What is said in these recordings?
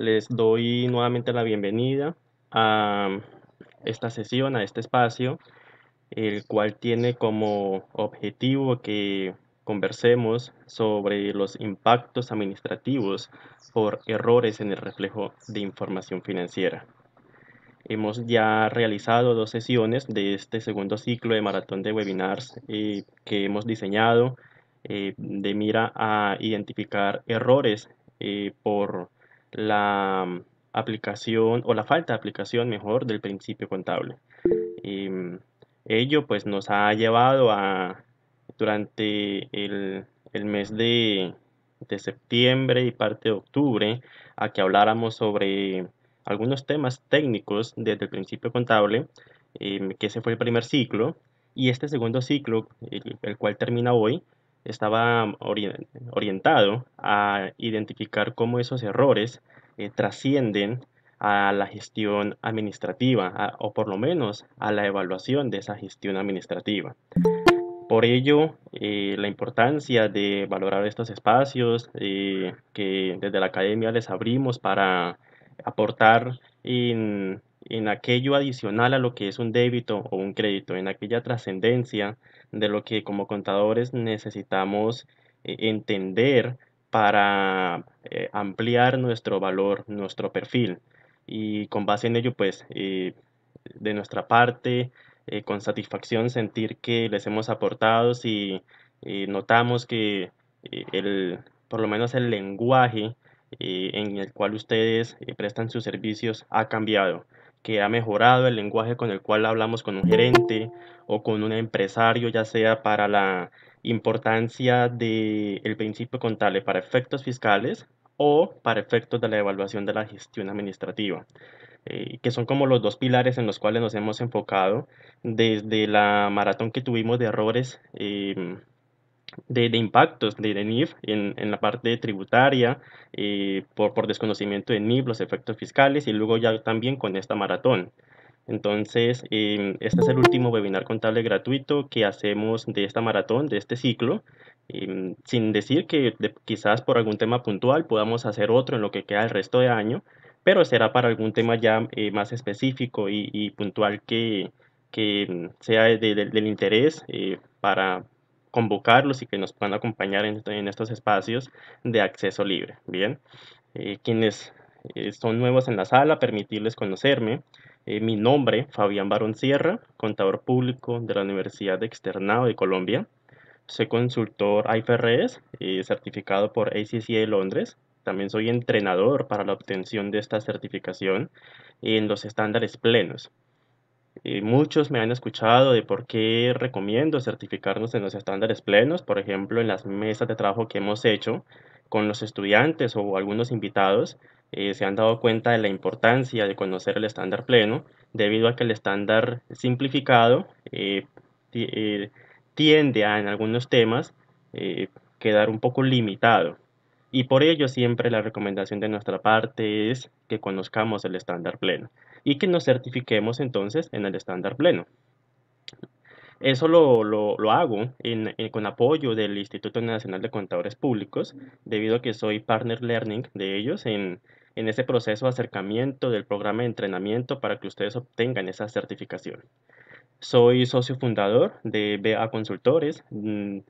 Les doy nuevamente la bienvenida a esta sesión, a este espacio, el cual tiene como objetivo que conversemos sobre los impactos administrativos por errores en el reflejo de información financiera. Hemos ya realizado dos sesiones de este segundo ciclo de maratón de webinars que hemos diseñado de mira a identificar errores por la aplicación o la falta de aplicación mejor del principio contable. Em, Ello pues nos ha llevado a durante el mes de septiembre y parte de octubre a que habláramos sobre algunos temas técnicos desde el principio contable, que ese fue el primer ciclo, y este segundo ciclo, el cual termina hoy, estaba orientado a identificar cómo esos errores trascienden a la gestión administrativa, o por lo menos a la evaluación de esa gestión administrativa. Por ello, la importancia de valorar estos espacios que desde la academia les abrimos para aportar en aquello adicional a lo que es un débito o un crédito, en aquella trascendencia de lo que como contadores necesitamos entender para ampliar nuestro valor, nuestro perfil. Y con base en ello, pues, de nuestra parte, con satisfacción sentir que les hemos aportado si notamos que por lo menos el lenguaje en el cual ustedes prestan sus servicios ha cambiado, que ha mejorado el lenguaje con el cual hablamos con un gerente o con un empresario, ya sea para la importancia del principio contable para efectos fiscales o para efectos de la evaluación de la gestión administrativa, que son como los dos pilares en los cuales nos hemos enfocado desde la maratón que tuvimos de errores, de impactos de NIF en la parte tributaria, por desconocimiento de NIF, los efectos fiscales, y luego ya también con esta maratón. Entonces, este es el último webinar contable gratuito que hacemos de esta maratón, de este ciclo, sin decir que quizás por algún tema puntual podamos hacer otro en lo que queda el resto de año, pero será para algún tema ya más específico y puntual que sea del interés para convocarlos y que nos puedan acompañar en estos espacios de acceso libre. Bien, quienes son nuevos en la sala, permitirles conocerme. Mi nombre, Fabián Barón Sierra, contador público de la Universidad de Externado de Colombia. Soy consultor IFRS, certificado por ACCA de Londres. También soy entrenador para la obtención de esta certificación en los estándares plenos. Muchos me han escuchado de por qué recomiendo certificarnos en los estándares plenos, por ejemplo, en las mesas de trabajo que hemos hecho con los estudiantes o algunos invitados, se han dado cuenta de la importancia de conocer el estándar pleno, debido a que el estándar simplificado ti- eh, tiende a, en algunos temas, quedar un poco limitado. Y por ello siempre la recomendación de nuestra parte es que conozcamos el estándar pleno y que nos certifiquemos entonces en el estándar pleno. Eso lo hago con apoyo del Instituto Nacional de Contadores Públicos, debido a que soy partner learning de ellos en ese proceso de acercamiento del programa de entrenamiento para que ustedes obtengan esa certificación. Soy socio fundador de BA Consultores,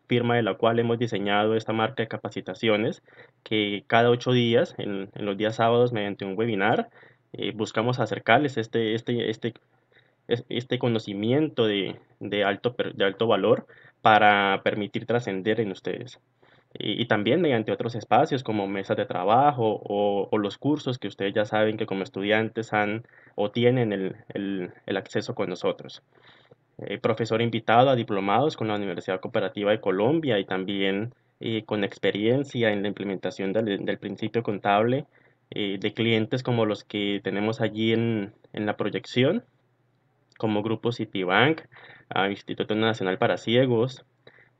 firma de la cual hemos diseñado esta marca de capacitaciones que cada 8 días, en los días sábados, mediante un webinar, buscamos acercarles este conocimiento de alto valor para permitir trascender en ustedes. Y también mediante otros espacios como mesas de trabajo o los cursos que ustedes ya saben que como estudiantes han o tienen el acceso con nosotros. Profesor invitado a diplomados con la Universidad Cooperativa de Colombia y también con experiencia en la implementación del principio contable de clientes como los que tenemos allí en la proyección, como Grupo Citibank, Instituto Nacional para Ciegos,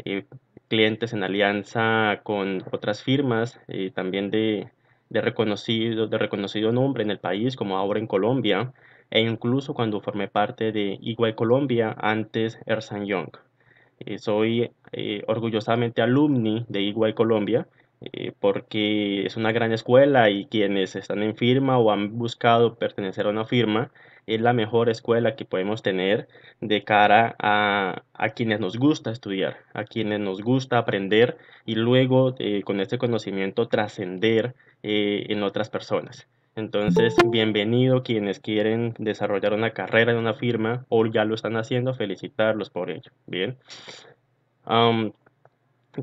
eh, clientes en alianza con otras firmas también de reconocido nombre en el país, como ahora en Colombia, e incluso cuando formé parte de EY Colombia, antes Ernst Young. Soy orgullosamente alumni de EY Colombia porque es una gran escuela y quienes están en firma o han buscado pertenecer a una firma, es la mejor escuela que podemos tener de cara a quienes nos gusta estudiar, a quienes nos gusta aprender y luego con este conocimiento trascender en otras personas. Entonces, bienvenido quienes quieren desarrollar una carrera en una firma o ya lo están haciendo, felicitarlos por ello. Bien. Am,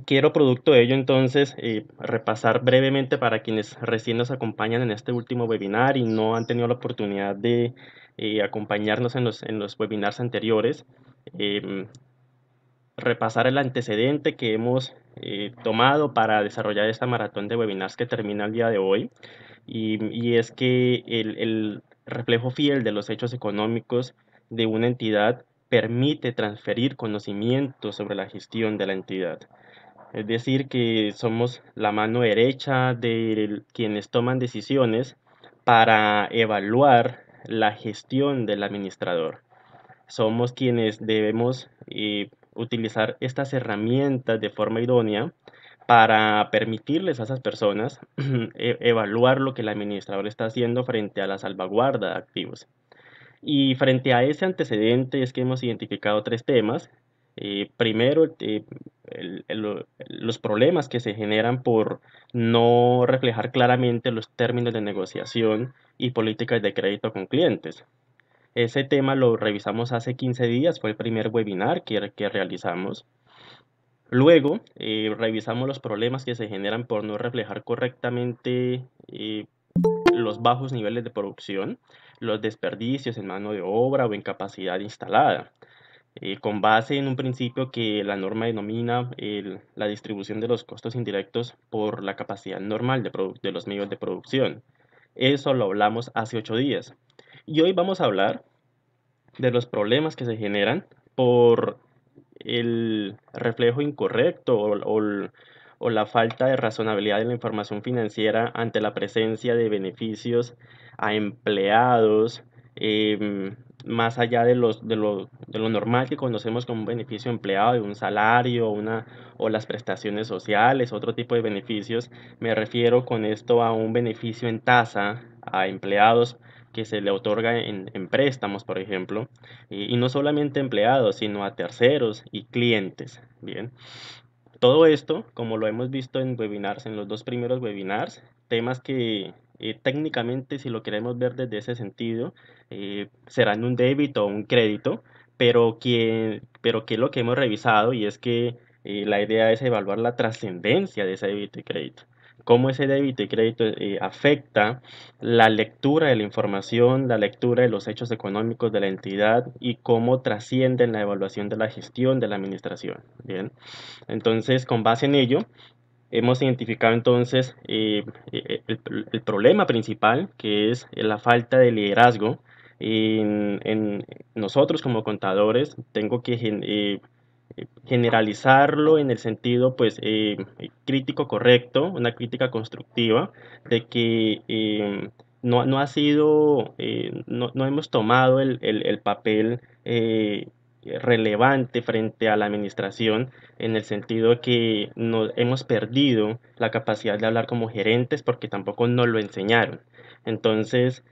Quiero producto de ello entonces repasar brevemente para quienes recién nos acompañan en este último webinar y no han tenido la oportunidad de acompañarnos en los webinars anteriores. em, Repasar el antecedente que hemos tomado para desarrollar esta maratón de webinars que termina el día de hoy. Y es que el reflejo fiel de los hechos económicos de una entidad permite transferir conocimiento sobre la gestión de la entidad. Es decir, que somos la mano derecha de quienes toman decisiones para evaluar la gestión del administrador. Somos quienes debemos utilizar estas herramientas de forma idónea para permitirles a esas personas evaluar lo que el administrador está haciendo frente a la salvaguarda de activos. Y frente a ese antecedente es que hemos identificado tres temas. Primero, los problemas que se generan por no reflejar claramente los términos de negociación y políticas de crédito con clientes. Ese tema lo revisamos hace 15 días, fue el primer webinar que realizamos. Luego, revisamos los problemas que se generan por no reflejar correctamente los bajos niveles de producción, los desperdicios en mano de obra o en capacidad instalada, con base en un principio que la norma denomina la distribución de los costos indirectos por la capacidad normal de los medios de producción. Eso lo hablamos hace 8 días. Y hoy vamos a hablar de los problemas que se generan por el reflejo incorrecto o la falta de razonabilidad de la información financiera ante la presencia de beneficios a empleados, más allá de lo normal que conocemos como un beneficio empleado, de un salario, o las prestaciones sociales, otro tipo de beneficios. Me refiero con esto a un beneficio en tasa a empleados que se le otorga en préstamos, por ejemplo, y no solamente a empleados, sino a terceros y clientes. Bien, todo esto, como lo hemos visto en webinars, en los dos primeros webinars, temas que técnicamente, si lo queremos ver desde ese sentido, serán un débito o un crédito, pero que es lo que hemos revisado y es que la idea es evaluar la trascendencia de ese débito y crédito. Cómo ese débito y crédito afecta la lectura de la información, la lectura de los hechos económicos de la entidad y cómo trascienden la evaluación de la gestión de la administración. Bien. Entonces, con base en ello, hemos identificado entonces el problema principal, que es la falta de liderazgo. En nosotros como contadores, tengo que generalizarlo en el sentido pues crítico correcto, una crítica constructiva de que no ha sido, no hemos tomado el papel relevante frente a la administración en el sentido de que hemos perdido la capacidad de hablar como gerentes porque tampoco nos lo enseñaron. Entonces,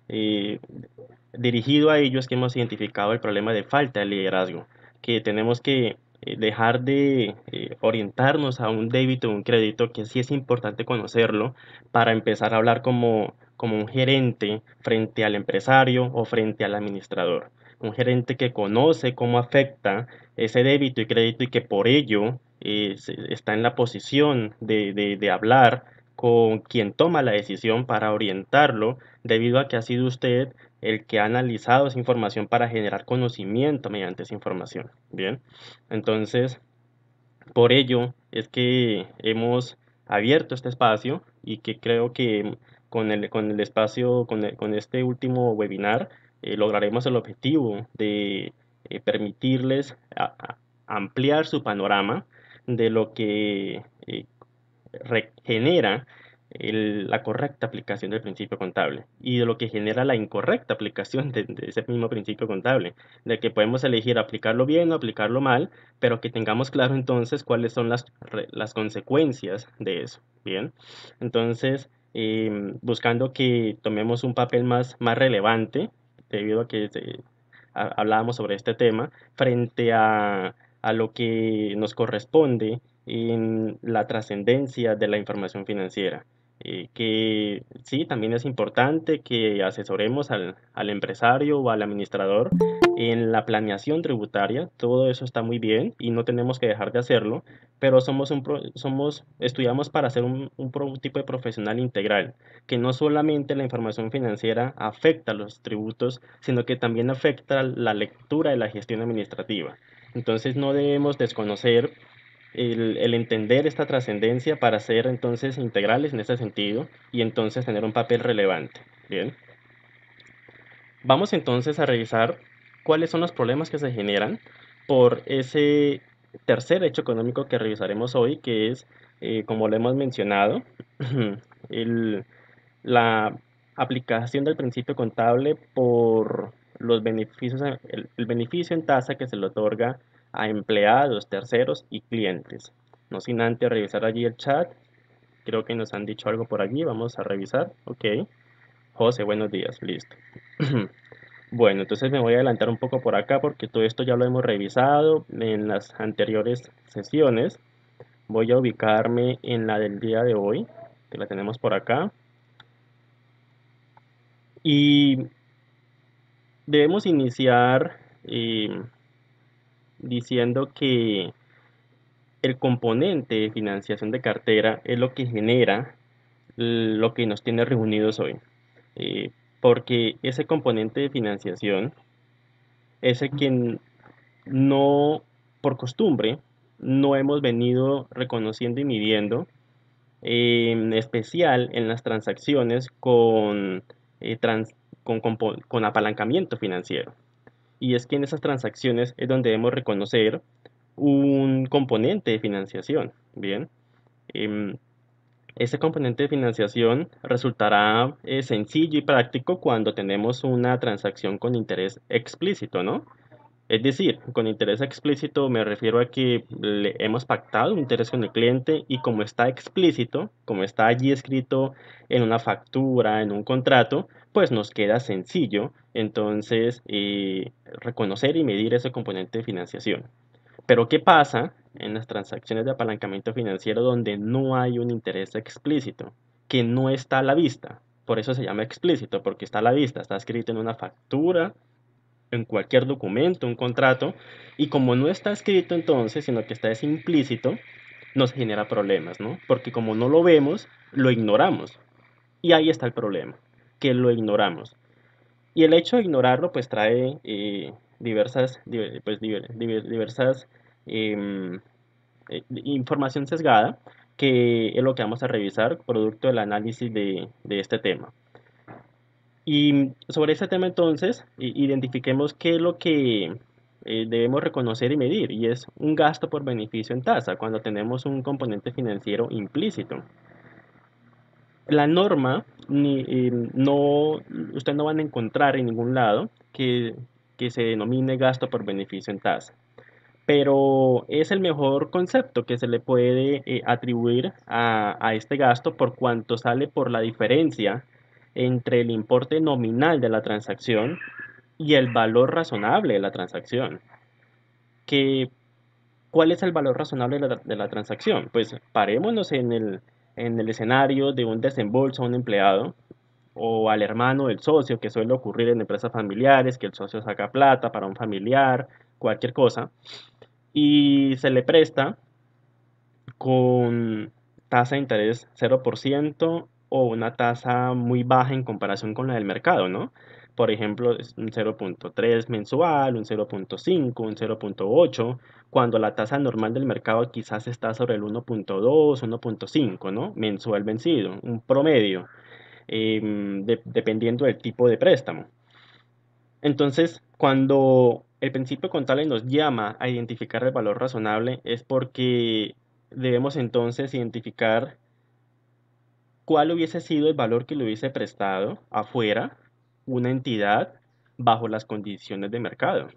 dirigido a ello es que hemos identificado el problema de falta de liderazgo, que tenemos que dejar de orientarnos a un débito o un crédito, que sí es importante conocerlo para empezar a hablar como un gerente frente al empresario o frente al administrador. Un gerente que conoce cómo afecta ese débito y crédito y que por ello está en la posición de hablar con quien toma la decisión para orientarlo, debido a que ha sido usted el que ha analizado esa información para generar conocimiento mediante esa información. Bien, entonces, por ello es que hemos abierto este espacio y que creo que con el espacio, con este último webinar, lograremos el objetivo de permitirles ampliar su panorama de lo que genera la correcta aplicación del principio contable y de lo que genera la incorrecta aplicación de ese mismo principio contable, de que podemos elegir aplicarlo bien o aplicarlo mal, pero que tengamos claro entonces cuáles son las consecuencias de eso. Bien, entonces buscando que tomemos un papel más relevante, debido a que hablábamos sobre este tema, frente a lo que nos corresponde en la trascendencia de la información financiera. Que sí, también es importante que asesoremos al empresario o al administrador en la planeación tributaria. Todo eso está muy bien y no tenemos que dejar de hacerlo, pero estudiamos para ser un tipo de profesional integral, que no solamente la información financiera afecta a los tributos, sino que también afecta la lectura de la gestión administrativa. Entonces no debemos desconocer el entender esta trascendencia para ser entonces integrales en ese sentido y entonces tener un papel relevante. Bien, vamos entonces a revisar cuáles son los problemas que se generan por ese tercer hecho económico que revisaremos hoy, que es, como lo hemos mencionado, el, la aplicación del principio contable por los beneficios, el beneficio en tasa que se le otorga a empleados, terceros y clientes. No sin antes revisar allí el chat. Creo que nos han dicho algo por allí. Vamos a revisar. Ok. José, buenos días. Listo. Bueno, entonces me voy a adelantar un poco por acá porque todo esto ya lo hemos revisado en las anteriores sesiones. Voy a ubicarme en la del día de hoy, que la tenemos por acá. Y debemos iniciar diciendo que el componente de financiación de cartera es lo que genera lo que nos tiene reunidos hoy. Porque ese componente de financiación es el que no, por costumbre, no hemos venido reconociendo y midiendo, en especial en las transacciones eh, trans- con apalancamiento financiero. Y es que en esas transacciones es donde debemos reconocer un componente de financiación. Bien, Em, ese componente de financiación resultará sencillo y práctico cuando tenemos una transacción con interés explícito, ¿no? Es decir, con interés explícito me refiero a que le hemos pactado un interés con el cliente y como está explícito, como está allí escrito en una factura, en un contrato, pues nos queda sencillo entonces reconocer y medir ese componente de financiación. Pero ¿qué pasa en las transacciones de apalancamiento financiero donde no hay un interés explícito, que no está a la vista? Por eso se llama explícito, porque está a la vista, está escrito en una factura, en cualquier documento, un contrato, y como no está escrito entonces, sino que está es implícito, nos genera problemas, ¿no? Porque como no lo vemos, lo ignoramos. Y ahí está el problema, que lo ignoramos. Y el hecho de ignorarlo pues trae diversas em, información sesgada, que es lo que vamos a revisar producto del análisis de este tema. Y sobre este tema entonces, identifiquemos qué es lo que debemos reconocer y medir, y es un gasto por beneficio en tasa, cuando tenemos un componente financiero implícito. La norma, no, ustedes no van a encontrar en ningún lado que se denomine gasto por beneficio en tasa, pero es el mejor concepto que se le puede atribuir a este gasto por cuanto sale por la diferencia entre el importe nominal de la transacción y el valor razonable de la transacción. Que, ¿cuál es el valor razonable de la transacción? Pues parémonos en el escenario de un desembolso a un empleado o al hermano del socio, que suele ocurrir en empresas familiares, que el socio saca plata para un familiar, cualquier cosa, y se le presta con tasa de interés 0% o una tasa muy baja en comparación con la del mercado, ¿no? Por ejemplo, es un 0.3 mensual, un 0.5, un 0.8, cuando la tasa normal del mercado quizás está sobre el 1.2, 1.5, ¿no? Mensual vencido, un promedio, dependiendo del tipo de préstamo. Entonces, cuando el principio contable nos llama a identificar el valor razonable, es porque debemos entonces identificar ¿cuál hubiese sido el valor que le hubiese prestado afuera una entidad bajo las condiciones de mercado?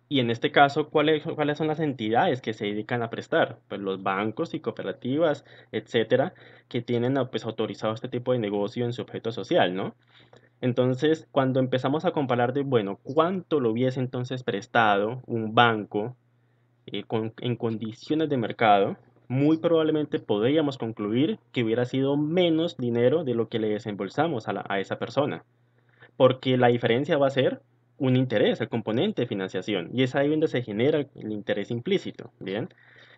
Y en este caso, ¿cuáles son las entidades que se dedican a prestar? Pues los bancos y cooperativas, etcétera, que tienen pues autorizado este tipo de negocio en su objeto social, ¿no? Entonces, cuando empezamos a comparar de, bueno, ¿cuánto lo hubiese entonces prestado un banco en condiciones de mercado? Muy probablemente podríamos concluir que hubiera sido menos dinero de lo que le desembolsamos a esa persona, porque la diferencia va a ser un interés, el componente de financiación, y es ahí donde se genera el interés implícito, ¿bien?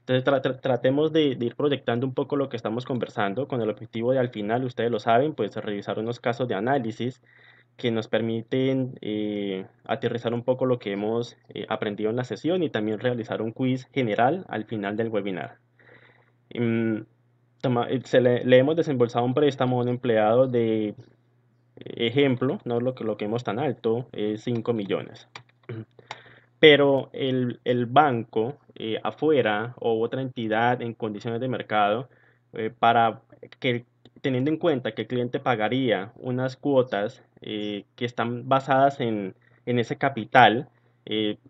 Entonces tratemos de ir proyectando un poco lo que estamos conversando con el objetivo de al final, ustedes lo saben, pues revisar unos casos de análisis que nos permiten aterrizar un poco lo que hemos aprendido en la sesión y también realizar un quiz general al final del webinar. Mm, le hemos desembolsado un préstamo a un empleado de ejemplo, no lo que hemos tan alto, es 5 millones. Pero el banco afuera o otra entidad en condiciones de mercado, para que teniendo en cuenta que el cliente pagaría unas cuotas que están basadas en ese capital,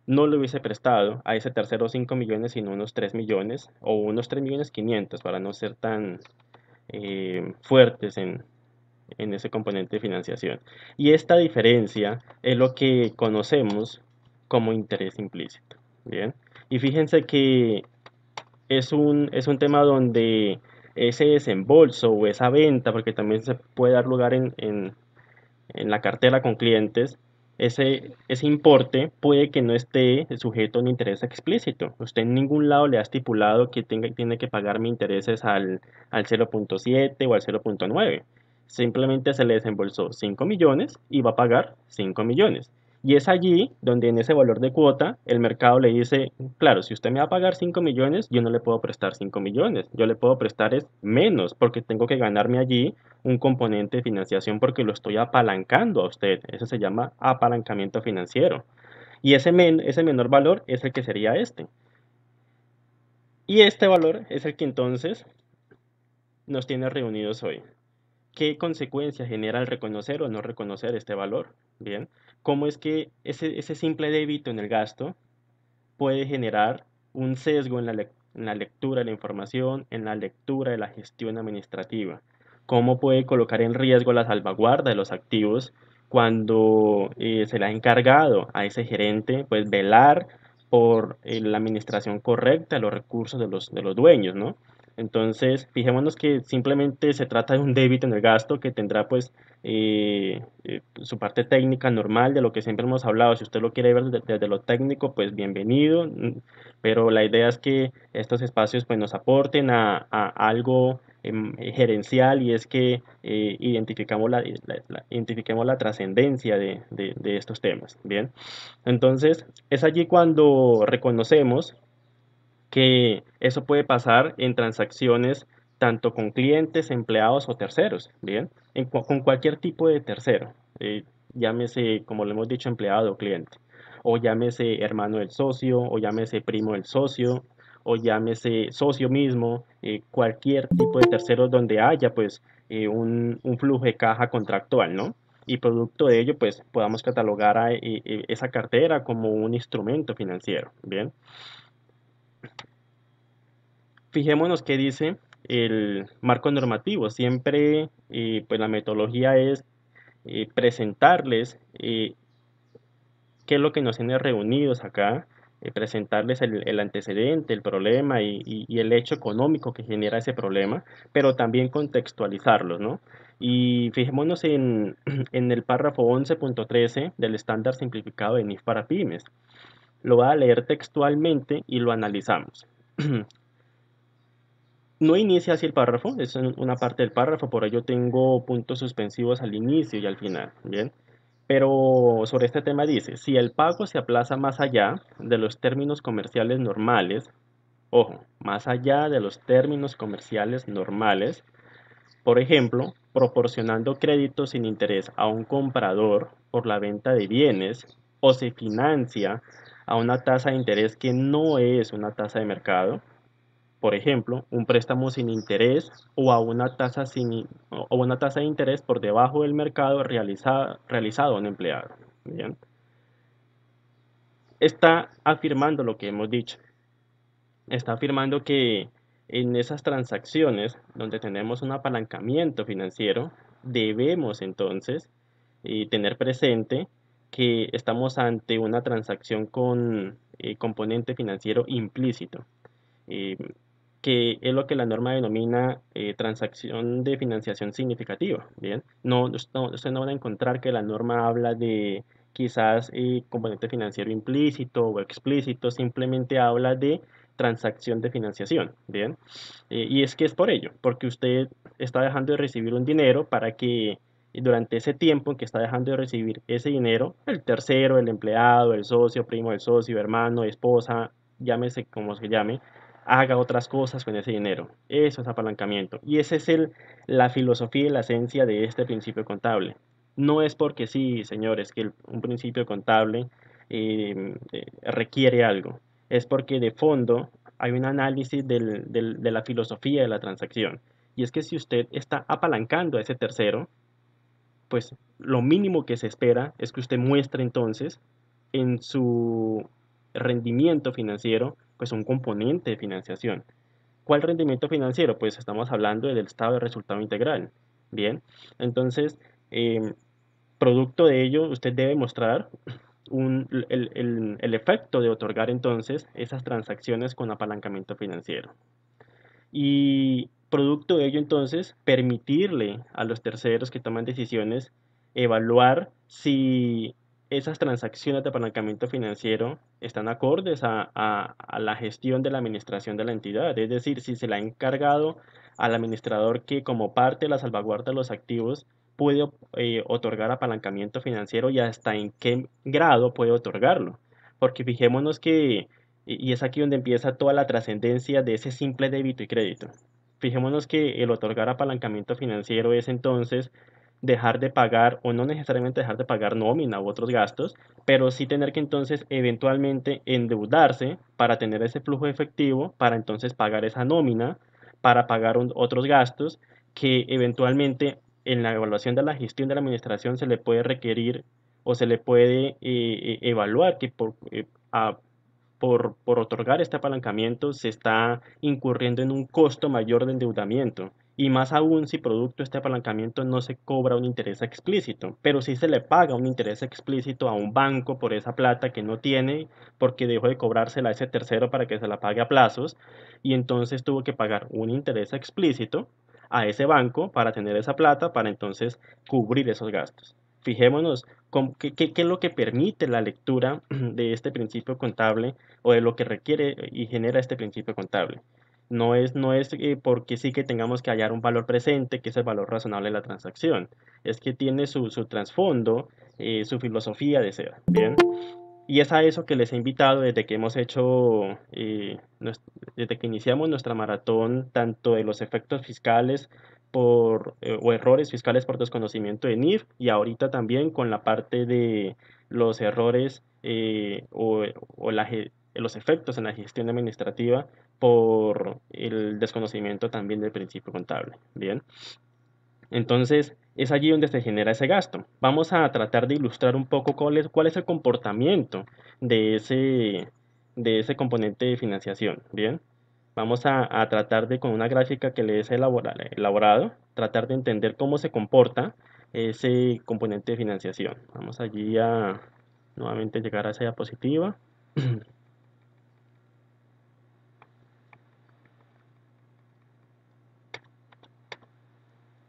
no le hubiese prestado a ese tercero 5 millones, sino unos 3 millones o unos 3 millones 500 para no ser tan fuertes en ese componente de financiación. Y esta diferencia es lo que conocemos como interés implícito. Bien. Y fíjense que es un tema donde ese desembolso o esa venta, porque también se puede dar lugar en la cartera con clientes, ese importe puede que no esté sujeto a un interés explícito. Usted en ningún lado le ha estipulado que tiene que pagarme intereses al 0.7 o al 0.9. Simplemente se le desembolsó 5 millones y va a pagar 5 millones. Y es allí donde en ese valor de cuota el mercado le dice, claro, si usted me va a pagar 5 millones, yo no le puedo prestar 5 millones, yo le puedo prestar es menos porque tengo que ganarme allí un componente de financiación porque lo estoy apalancando a usted. Eso se llama apalancamiento financiero. Y ese menor valor es el que sería este. Y este valor es el que entonces nos tiene reunidos hoy. ¿Qué consecuencia genera el reconocer o no reconocer este valor? Bien, ¿cómo es que ese simple débito en el gasto puede generar un sesgo en la lectura de la información, en la lectura de la gestión administrativa? ¿Cómo puede colocar en riesgo la salvaguarda de los activos cuando se le ha encargado a ese gerente pues velar por la administración correcta de los recursos de los dueños, ¿no? Entonces, fijémonos que simplemente se trata de un débito en el gasto que tendrá pues su parte técnica normal de lo que siempre hemos hablado. Si usted lo quiere ver desde lo técnico, pues bienvenido, pero la idea es que estos espacios pues nos aporten a algo gerencial, y es que identifiquemos la trascendencia de estos temas. Bien, entonces es allí cuando reconocemos que eso puede pasar en transacciones tanto con clientes, empleados o terceros, ¿bien? Con cualquier tipo de tercero, llámese, como le hemos dicho, empleado o cliente, o llámese hermano del socio, o llámese primo del socio, o llámese socio mismo, cualquier tipo de tercero donde haya, pues, un flujo de caja contractual, ¿no? Y producto de ello, pues, podamos catalogar a esa cartera como un instrumento financiero, ¿bien? Fijémonos qué dice el marco normativo. Siempre, pues la metodología es presentarles qué es lo que nos tiene reunidos acá, presentarles el antecedente, el problema y el hecho económico que genera ese problema, pero también contextualizarlos, ¿no? Y fijémonos en el párrafo 11.13 del estándar simplificado de NIF para pymes. Lo voy a leer textualmente y lo analizamos. No inicia así el párrafo, es una parte del párrafo, por ello tengo puntos suspensivos al inicio y al final, ¿bien? Pero sobre este tema dice, si el pago se aplaza más allá de los términos comerciales normales, ojo, más allá de los términos comerciales normales, por ejemplo, proporcionando crédito sin interés a un comprador por la venta de bienes, o se financia a una tasa de interés que no es una tasa de mercado, por ejemplo, un préstamo sin interés o a una tasa, o una tasa de interés por debajo del mercado realizado a un empleado. Bien. Está afirmando lo que hemos dicho. Está afirmando que en esas transacciones donde tenemos un apalancamiento financiero, debemos entonces tener presente que estamos ante una transacción con componente financiero implícito, eh, que es lo que la norma denomina transacción de financiación significativa. Bien, usted no van a encontrar que la norma habla de quizás componente financiero implícito o explícito, simplemente habla de transacción de financiación. Bien, y es que es por ello, porque usted está dejando de recibir un dinero para que durante ese tiempo en que está dejando de recibir ese dinero, el tercero, el empleado, el socio, primo del socio, hermano, esposa, llámese como se llame, haga otras cosas con ese dinero. Eso es apalancamiento. Y esa es la filosofía y la esencia de este principio contable. No es porque sí, señores, que un principio contable requiere algo. Es porque de fondo hay un análisis de la filosofía de la transacción. Y es que si usted está apalancando a ese tercero, pues lo mínimo que se espera es que usted muestre entonces en su rendimiento financiero, pues un componente de financiación. ¿Cuál rendimiento financiero? Pues estamos hablando del estado de resultado integral. Bien, entonces, producto de ello, usted debe mostrar el efecto de otorgar entonces esas transacciones con apalancamiento financiero. Y producto de ello, entonces, permitirle a los terceros que toman decisiones evaluar si esas transacciones de apalancamiento financiero están acordes a la gestión de la administración de la entidad. Es decir, si se le ha encargado al administrador que como parte de la salvaguarda de los activos puede otorgar apalancamiento financiero y hasta en qué grado puede otorgarlo. Porque fijémonos que y es aquí donde empieza toda la trascendencia de ese simple débito y crédito. Fijémonos que el otorgar apalancamiento financiero es entonces dejar de pagar, o no necesariamente dejar de pagar nómina u otros gastos, pero sí tener que entonces eventualmente endeudarse para tener ese flujo efectivo, para entonces pagar esa nómina, para pagar otros gastos que eventualmente en la evaluación de la gestión de la administración se le puede requerir o se le puede evaluar que por otorgar este apalancamiento se está incurriendo en un costo mayor de endeudamiento. Y más aún si producto de este apalancamiento no se cobra un interés explícito, pero sí se le paga un interés explícito a un banco por esa plata que no tiene porque dejó de cobrársela a ese tercero para que se la pague a plazos y entonces tuvo que pagar un interés explícito a ese banco para tener esa plata para entonces cubrir esos gastos. Fijémonos qué es lo que permite la lectura de este principio contable o de lo que requiere y genera este principio contable. No es porque sí que tengamos que hallar un valor presente, que es el valor razonable de la transacción. Es que tiene su trasfondo, su filosofía de ser. Bien. Y es a eso que les he invitado desde que hemos hecho, desde que iniciamos nuestra maratón, tanto de los efectos fiscales o errores fiscales por desconocimiento de NIF, y ahorita también con la parte de los errores o los efectos en la gestión administrativa por el desconocimiento también del principio contable. Bien. Entonces, es allí donde se genera ese gasto. Vamos a tratar de ilustrar un poco cuál es el comportamiento de ese componente de financiación. Bien, vamos a tratar de, con una gráfica que les he elaborado, tratar de entender cómo se comporta ese componente de financiación. Vamos allí a nuevamente llegar a esa diapositiva.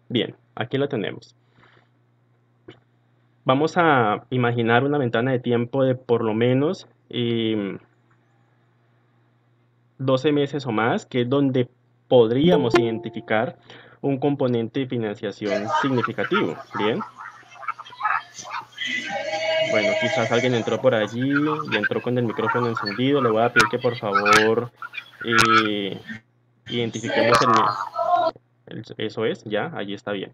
Bien, aquí lo tenemos. Vamos a imaginar una ventana de tiempo de por lo menos 12 meses o más, que es donde podríamos identificar un componente de financiación significativo. Bien, bueno, quizás alguien entró por allí y entró con el micrófono encendido. Le voy a pedir que por favor eh, identifiquemos eso es, ya, allí está bien.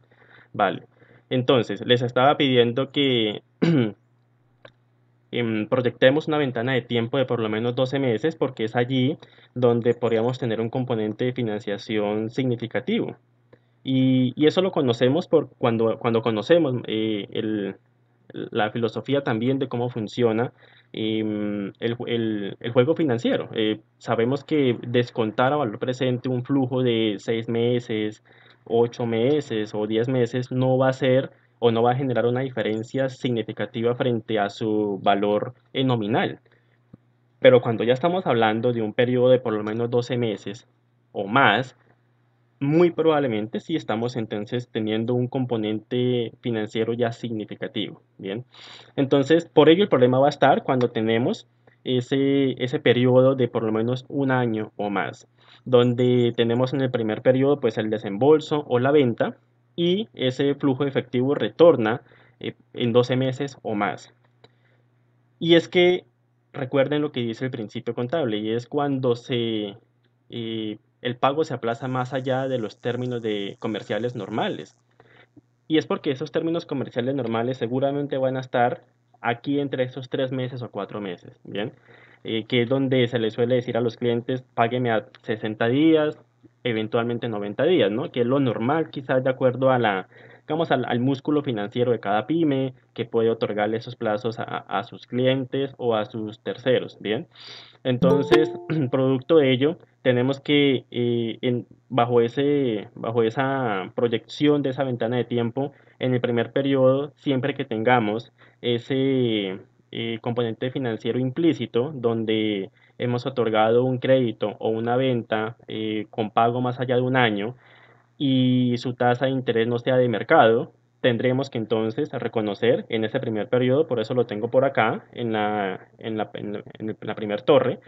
Vale. Entonces, les estaba pidiendo que proyectemos una ventana de tiempo de por lo menos 12 meses porque es allí donde podríamos tener un componente de financiación significativo. Y eso lo conocemos cuando conocemos la filosofía también de cómo funciona el juego financiero. Sabemos que descontar a valor presente un flujo de 6 meses, 8 meses o 10 meses no va a ser o no va a generar una diferencia significativa frente a su valor nominal. Pero cuando ya estamos hablando de un periodo de por lo menos 12 meses o más, muy probablemente sí estamos entonces teniendo un componente financiero ya significativo, ¿bien? Entonces, por ello el problema va a estar cuando tenemos ese periodo de por lo menos un año o más, donde tenemos en el primer periodo pues el desembolso o la venta y ese flujo efectivo retorna en 12 meses o más. Y es que recuerden lo que dice el principio contable y es cuando el pago se aplaza más allá de los términos comerciales normales. Y es porque esos términos comerciales normales seguramente van a estar aquí entre esos 3 meses o 4 meses, ¿bien? Que es donde se les suele decir a los clientes, págueme a 60 días, eventualmente 90 días, ¿no? Que es lo normal, quizás de acuerdo digamos, al músculo financiero de cada pyme, que puede otorgarle esos plazos a sus clientes o a sus terceros, ¿bien? Entonces, producto de ello, tenemos que, bajo esa proyección de esa ventana de tiempo, en el primer periodo, siempre que tengamos ese componente financiero implícito, donde hemos otorgado un crédito o una venta con pago más allá de un año, y su tasa de interés no sea de mercado, tendremos que entonces reconocer en ese primer periodo, por eso lo tengo por acá, en la primer torre,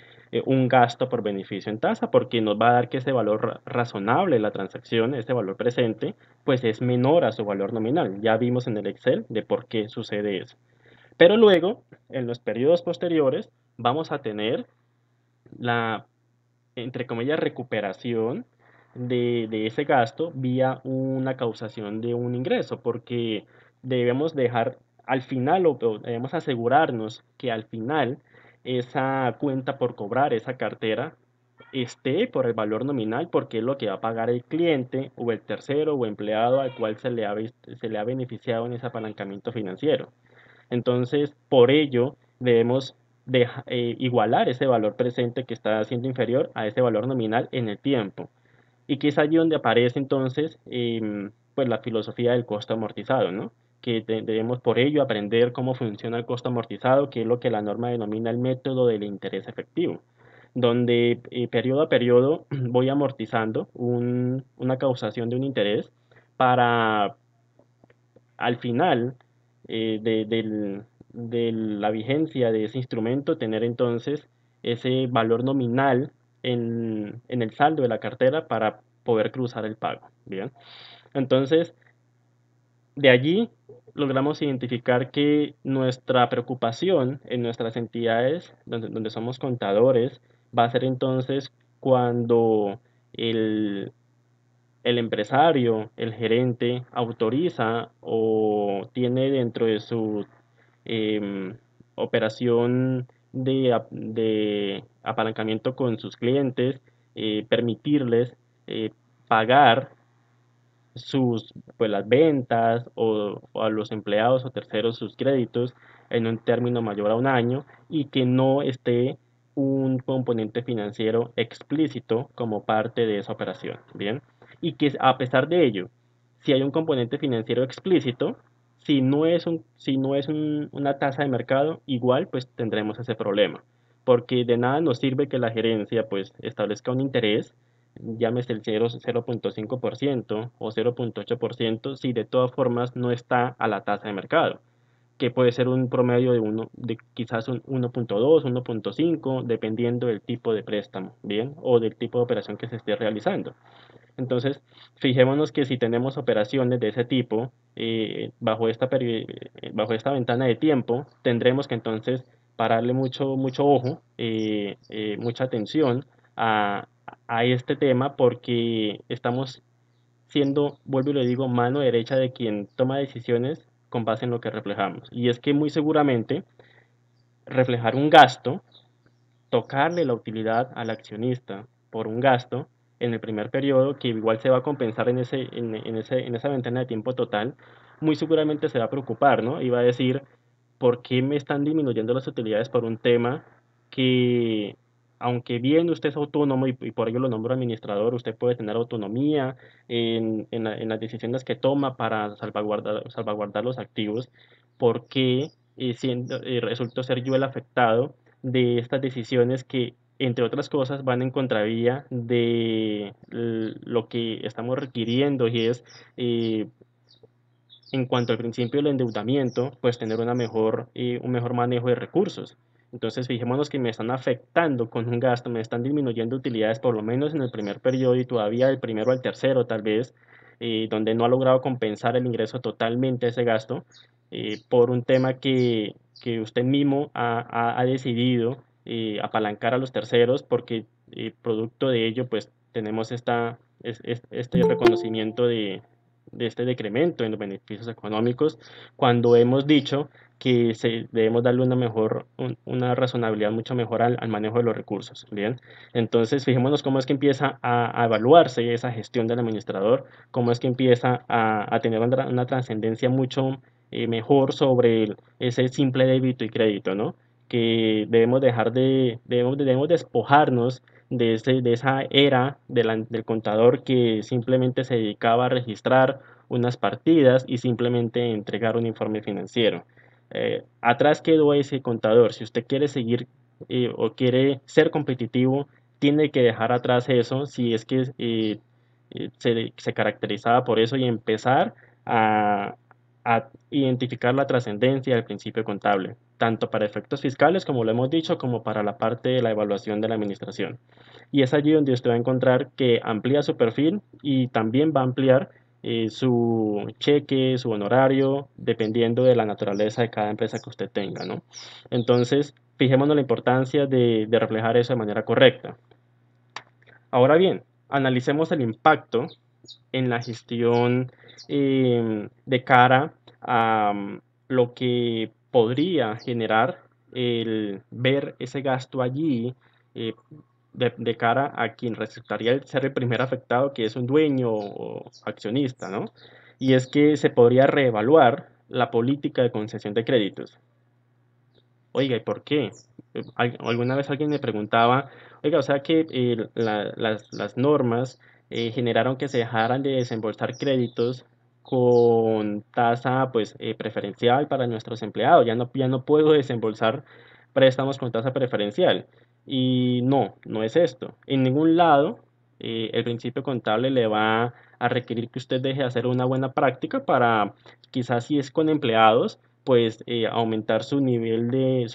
un gasto por beneficio en tasa, porque nos va a dar que ese valor razonable de la transacción, ese valor presente, pues es menor a su valor nominal. Ya vimos en el Excel de por qué sucede eso. Pero luego, en los periodos posteriores, vamos a tener la, entre comillas, recuperación de ese gasto vía una causación de un ingreso, porque debemos dejar al final o debemos asegurarnos que al final esa cuenta por cobrar, esa cartera, esté por el valor nominal porque es lo que va a pagar el cliente o el tercero o empleado al cual se le ha beneficiado en ese apalancamiento financiero. Entonces, por ello, debemos igualar ese valor presente que está siendo inferior a ese valor nominal en el tiempo. Y que es allí donde aparece entonces pues la filosofía del costo amortizado, ¿no? Que debemos por ello aprender cómo funciona el costo amortizado, que es lo que la norma denomina el método del interés efectivo, donde periodo a periodo voy amortizando una causación de un interés para al final de la vigencia de ese instrumento, tener entonces ese valor nominal en el saldo de la cartera para poder cruzar el pago. Bien, entonces de allí logramos identificar que nuestra preocupación en nuestras entidades, donde somos contadores, va a ser entonces cuando el, el empresario, el gerente, autoriza o tiene dentro de su operación de apalancamiento con sus clientes, permitirles pagar pues las ventas o a los empleados o terceros sus créditos en un término mayor a un año y que no esté un componente financiero explícito como parte de esa operación, ¿bien? Y que a pesar de ello, si hay un componente financiero explícito, si no es una tasa de mercado, igual pues tendremos ese problema, porque de nada nos sirve que la gerencia pues establezca un interés, llámese el 0.5% o 0.8%, si de todas formas no está a la tasa de mercado, que puede ser un promedio de quizás un 1.2, 1.5, dependiendo del tipo de préstamo, ¿bien? O del tipo de operación que se esté realizando. Entonces, fijémonos que si tenemos operaciones de ese tipo bajo esta ventana de tiempo, tendremos que entonces pararle mucho, mucho ojo, mucha atención a, a este tema porque estamos siendo, vuelvo y le digo, mano derecha de quien toma decisiones con base en lo que reflejamos. Y es que muy seguramente reflejar un gasto, tocarle la utilidad al accionista por un gasto en el primer periodo, que igual se va a compensar en esa ventana de tiempo total, muy seguramente se va a preocupar, ¿no? Y va a decir, ¿por qué me están disminuyendo las utilidades por un tema que, aunque bien usted es autónomo y por ello lo nombro administrador, usted puede tener autonomía en las decisiones que toma para salvaguardar los activos? ¿Por qué resulto ser yo el afectado de estas decisiones que, entre otras cosas, van en contravía de lo que estamos requiriendo, y es, eh, en cuanto al principio del endeudamiento, pues tener un mejor manejo de recursos? Entonces, fijémonos que me están afectando con un gasto, me están disminuyendo utilidades por lo menos en el primer periodo y todavía del primero al tercero tal vez, donde no ha logrado compensar el ingreso totalmente a ese gasto, por un tema que usted mismo ha decidido apalancar a los terceros, porque producto de ello pues tenemos este reconocimiento de este decremento en los beneficios económicos, cuando hemos dicho que debemos darle una razonabilidad mucho mejor al manejo de los recursos. Bien, entonces fijémonos cómo es que empieza a evaluarse esa gestión del administrador, cómo es que empieza a tener una trascendencia mucho mejor sobre ese simple débito y crédito, ¿no? Que debemos despojarnos de esa era del contador que simplemente se dedicaba a registrar unas partidas y simplemente entregar un informe financiero. Atrás quedó ese contador. Si usted quiere seguir o quiere ser competitivo, tiene que dejar atrás eso, si es que se caracterizaba por eso, y empezar a, a identificar la trascendencia del principio contable, tanto para efectos fiscales, como lo hemos dicho, como para la parte de la evaluación de la administración. Y es allí donde usted va a encontrar que amplía su perfil y también va a ampliar su cheque, su honorario, dependiendo de la naturaleza de cada empresa que usted tenga, ¿no? Entonces, fijémonos la importancia de reflejar eso de manera correcta. Ahora bien, analicemos el impacto en la gestión de cara a lo que podría generar el ver ese gasto allí, eh, de cara a quien resultaría ser el primer afectado, que es un dueño o accionista, ¿no? Y es que se podría reevaluar la política de concesión de créditos. Oiga, ¿y por qué? Alguna vez alguien me preguntaba, oiga, o sea que las normas generaron que se dejaran de desembolsar créditos con tasa pues preferencial para nuestros empleados. Ya no puedo desembolsar préstamos con tasa preferencial. Y no, no es esto. En ningún lado el principio contable le va a requerir que usted deje de hacer una buena práctica para, quizás si es con empleados, pues aumentar su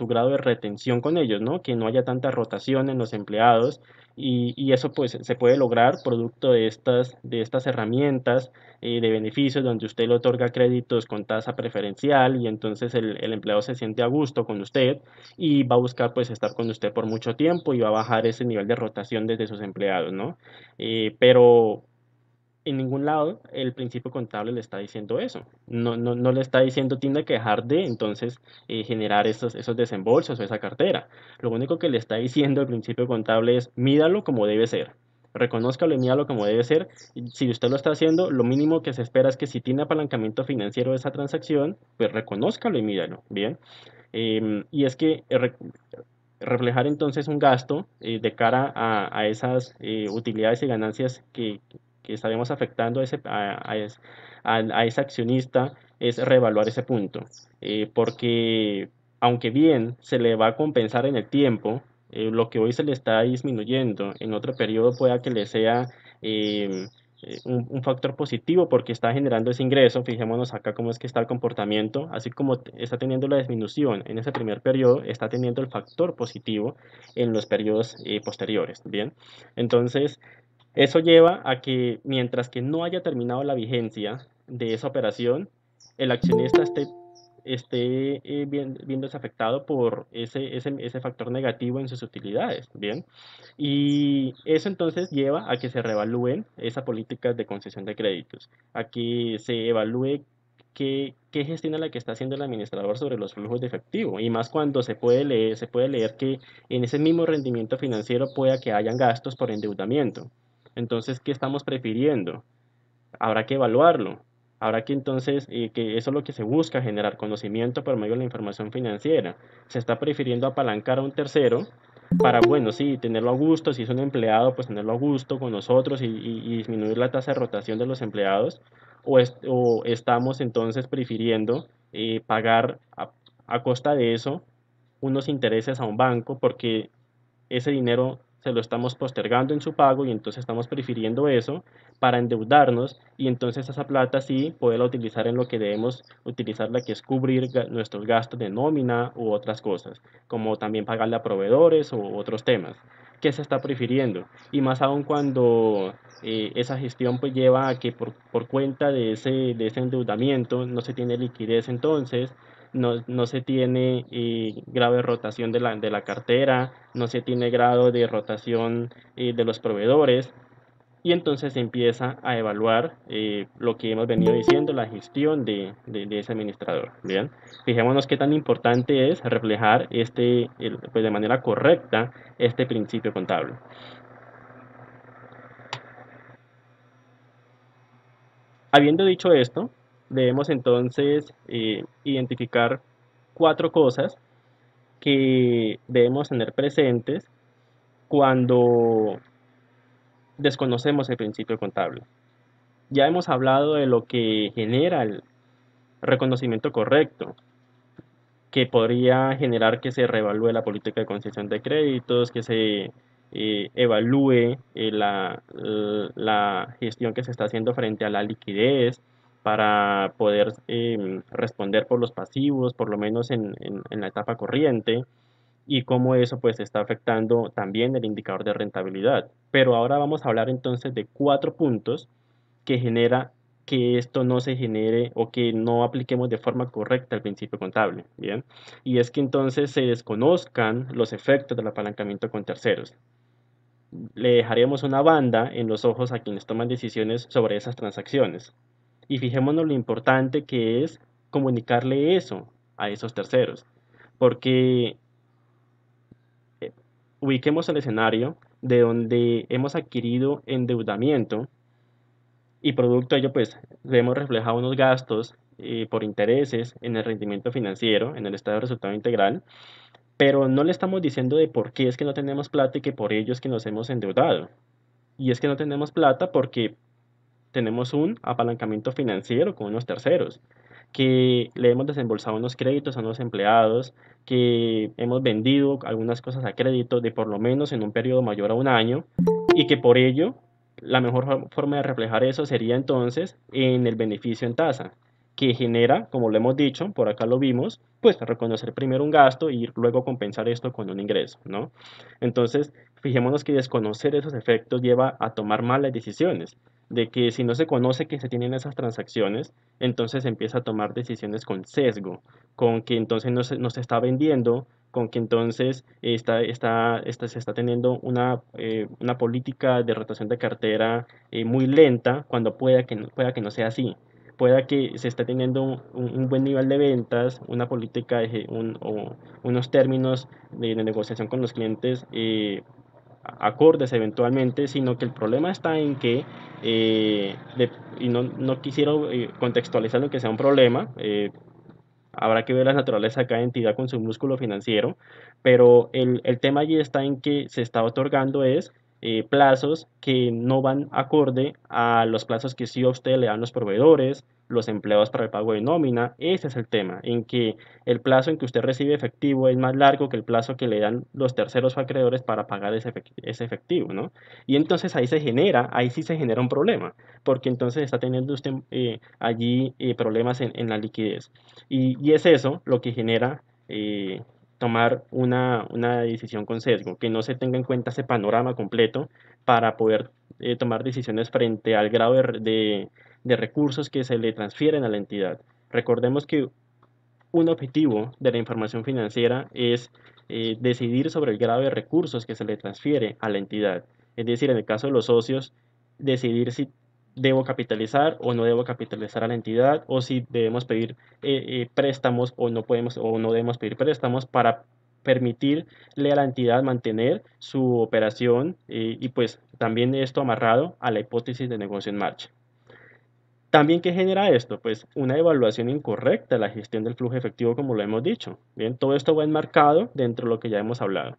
grado de retención con ellos, ¿no? Que no haya tanta rotación en los empleados, y eso pues se puede lograr producto de estas herramientas de beneficios, donde usted le otorga créditos con tasa preferencial, y entonces el empleado se siente a gusto con usted y va a buscar pues estar con usted por mucho tiempo y va a bajar ese nivel de rotación desde sus empleados, ¿no? Pero en ningún lado el principio contable le está diciendo eso. No le está diciendo tiene que dejar de entonces generar esos desembolsos o esa cartera. Lo único que le está diciendo el principio contable es mídalo como debe ser. Reconózcalo y mídalo como debe ser. Y si usted lo está haciendo, lo mínimo que se espera es que si tiene apalancamiento financiero de esa transacción, pues reconózcalo y mídalo. Bien. Y es que reflejar entonces un gasto de cara a esas utilidades y ganancias que estaremos afectando a ese accionista, es reevaluar ese punto. Porque aunque bien se le va a compensar en el tiempo, lo que hoy se le está disminuyendo en otro periodo pueda que le sea eh, un factor positivo, porque está generando ese ingreso. Fijémonos acá cómo es que está el comportamiento, así como está teniendo la disminución en ese primer periodo, está teniendo el factor positivo en los periodos posteriores. Bien, entonces eso lleva a que mientras que no haya terminado la vigencia de esa operación, el accionista esté viéndose afectado por ese factor negativo en sus utilidades. Bien, y eso entonces lleva a que se reevalúen esas políticas de concesión de créditos, a que se evalúe qué gestión es la que está haciendo el administrador sobre los flujos de efectivo. Y más cuando se puede leer que en ese mismo rendimiento financiero pueda que hayan gastos por endeudamiento. Entonces, ¿qué estamos prefiriendo? Habrá que evaluarlo. Habrá que entonces, que eso es lo que se busca, generar conocimiento por medio de la información financiera. Se está prefiriendo apalancar a un tercero para, bueno, sí, tenerlo a gusto, si es un empleado, pues tenerlo a gusto con nosotros y disminuir la tasa de rotación de los empleados, o estamos entonces prefiriendo pagar a costa de eso unos intereses a un banco porque ese dinero se lo estamos postergando en su pago y entonces estamos prefiriendo eso para endeudarnos y entonces esa plata sí poderla utilizar en lo que debemos utilizarla, que es cubrir nuestros gastos de nómina u otras cosas, como también pagarle a proveedores u otros temas. ¿Qué se está prefiriendo? Y más aún cuando esa gestión pues lleva a que por cuenta de ese endeudamiento no se tiene liquidez entonces, no se tiene grado de rotación de la cartera, no se tiene grado de rotación de los proveedores y entonces se empieza a evaluar lo que hemos venido diciendo, la gestión de ese administrador. Bien, fijémonos qué tan importante es reflejar pues de manera correcta este principio contable. Habiendo dicho esto, debemos entonces identificar cuatro cosas que debemos tener presentes cuando desconocemos el principio contable. Ya hemos hablado de lo que genera el reconocimiento correcto, que podría generar que se reevalúe la política de concesión de créditos, que se evalúe la gestión que se está haciendo frente a la liquidez para poder responder por los pasivos, por lo menos en la etapa corriente y cómo eso pues está afectando también el indicador de rentabilidad. Pero ahora vamos a hablar entonces de cuatro puntos que genera que esto no se genere o que no apliquemos de forma correcta el principio contable, ¿bien? Y es que entonces se desconozcan los efectos del apalancamiento con terceros. Le dejaremos una banda en los ojos a quienes toman decisiones sobre esas transacciones. Y fijémonos lo importante que es comunicarle eso a esos terceros, porque ubiquemos el escenario de donde hemos adquirido endeudamiento y producto de ello pues vemos reflejado unos gastos por intereses en el rendimiento financiero, en el estado de resultado integral, pero no le estamos diciendo de por qué es que no tenemos plata y que por ello es que nos hemos endeudado. Y es que no tenemos plata porque tenemos un apalancamiento financiero con unos terceros, que le hemos desembolsado unos créditos a unos empleados, que hemos vendido algunas cosas a crédito de por lo menos en un periodo mayor a un año y que por ello la mejor forma de reflejar eso sería entonces en el beneficio en tasa, que genera, como lo hemos dicho, por acá lo vimos, pues reconocer primero un gasto y luego compensar esto con un ingreso, ¿no? Entonces, fijémonos que desconocer esos efectos lleva a tomar malas decisiones, de que si no se conoce que se tienen esas transacciones, entonces se empieza a tomar decisiones con sesgo, con que entonces no se está vendiendo, con que entonces se está teniendo una política de rotación de cartera muy lenta cuando pueda que no sea así. Pueda que se esté teniendo un buen nivel de ventas, una política o unos términos de negociación con los clientes acordes eventualmente, sino que el problema está en que, y no quisiera contextualizar que sea un problema, habrá que ver la naturaleza de cada entidad con su músculo financiero, pero el tema allí está en que se está otorgando es plazos que no van acorde a los plazos que sí a usted le dan los proveedores, los empleados para el pago de nómina. Ese es el tema, en que el plazo en que usted recibe efectivo es más largo que el plazo que le dan los terceros o acreedores para pagar ese efectivo, ¿no? Y entonces ahí sí se genera un problema, porque entonces está teniendo usted allí problemas en la liquidez. Y es eso lo que genera tomar una decisión con sesgo, que no se tenga en cuenta ese panorama completo para poder tomar decisiones frente al grado de recursos que se le transfieren a la entidad. Recordemos que un objetivo de la información financiera es decidir sobre el grado de recursos que se le transfiere a la entidad. Es decir, en el caso de los socios, decidir si debo capitalizar o no debo capitalizar a la entidad, o si debemos pedir préstamos o no podemos o no debemos pedir préstamos para permitirle a la entidad mantener su operación, y pues también esto amarrado a la hipótesis de negocio en marcha. También, ¿qué genera esto? Pues una evaluación incorrecta de la gestión del flujo efectivo, como lo hemos dicho. Bien, todo esto va enmarcado dentro de lo que ya hemos hablado.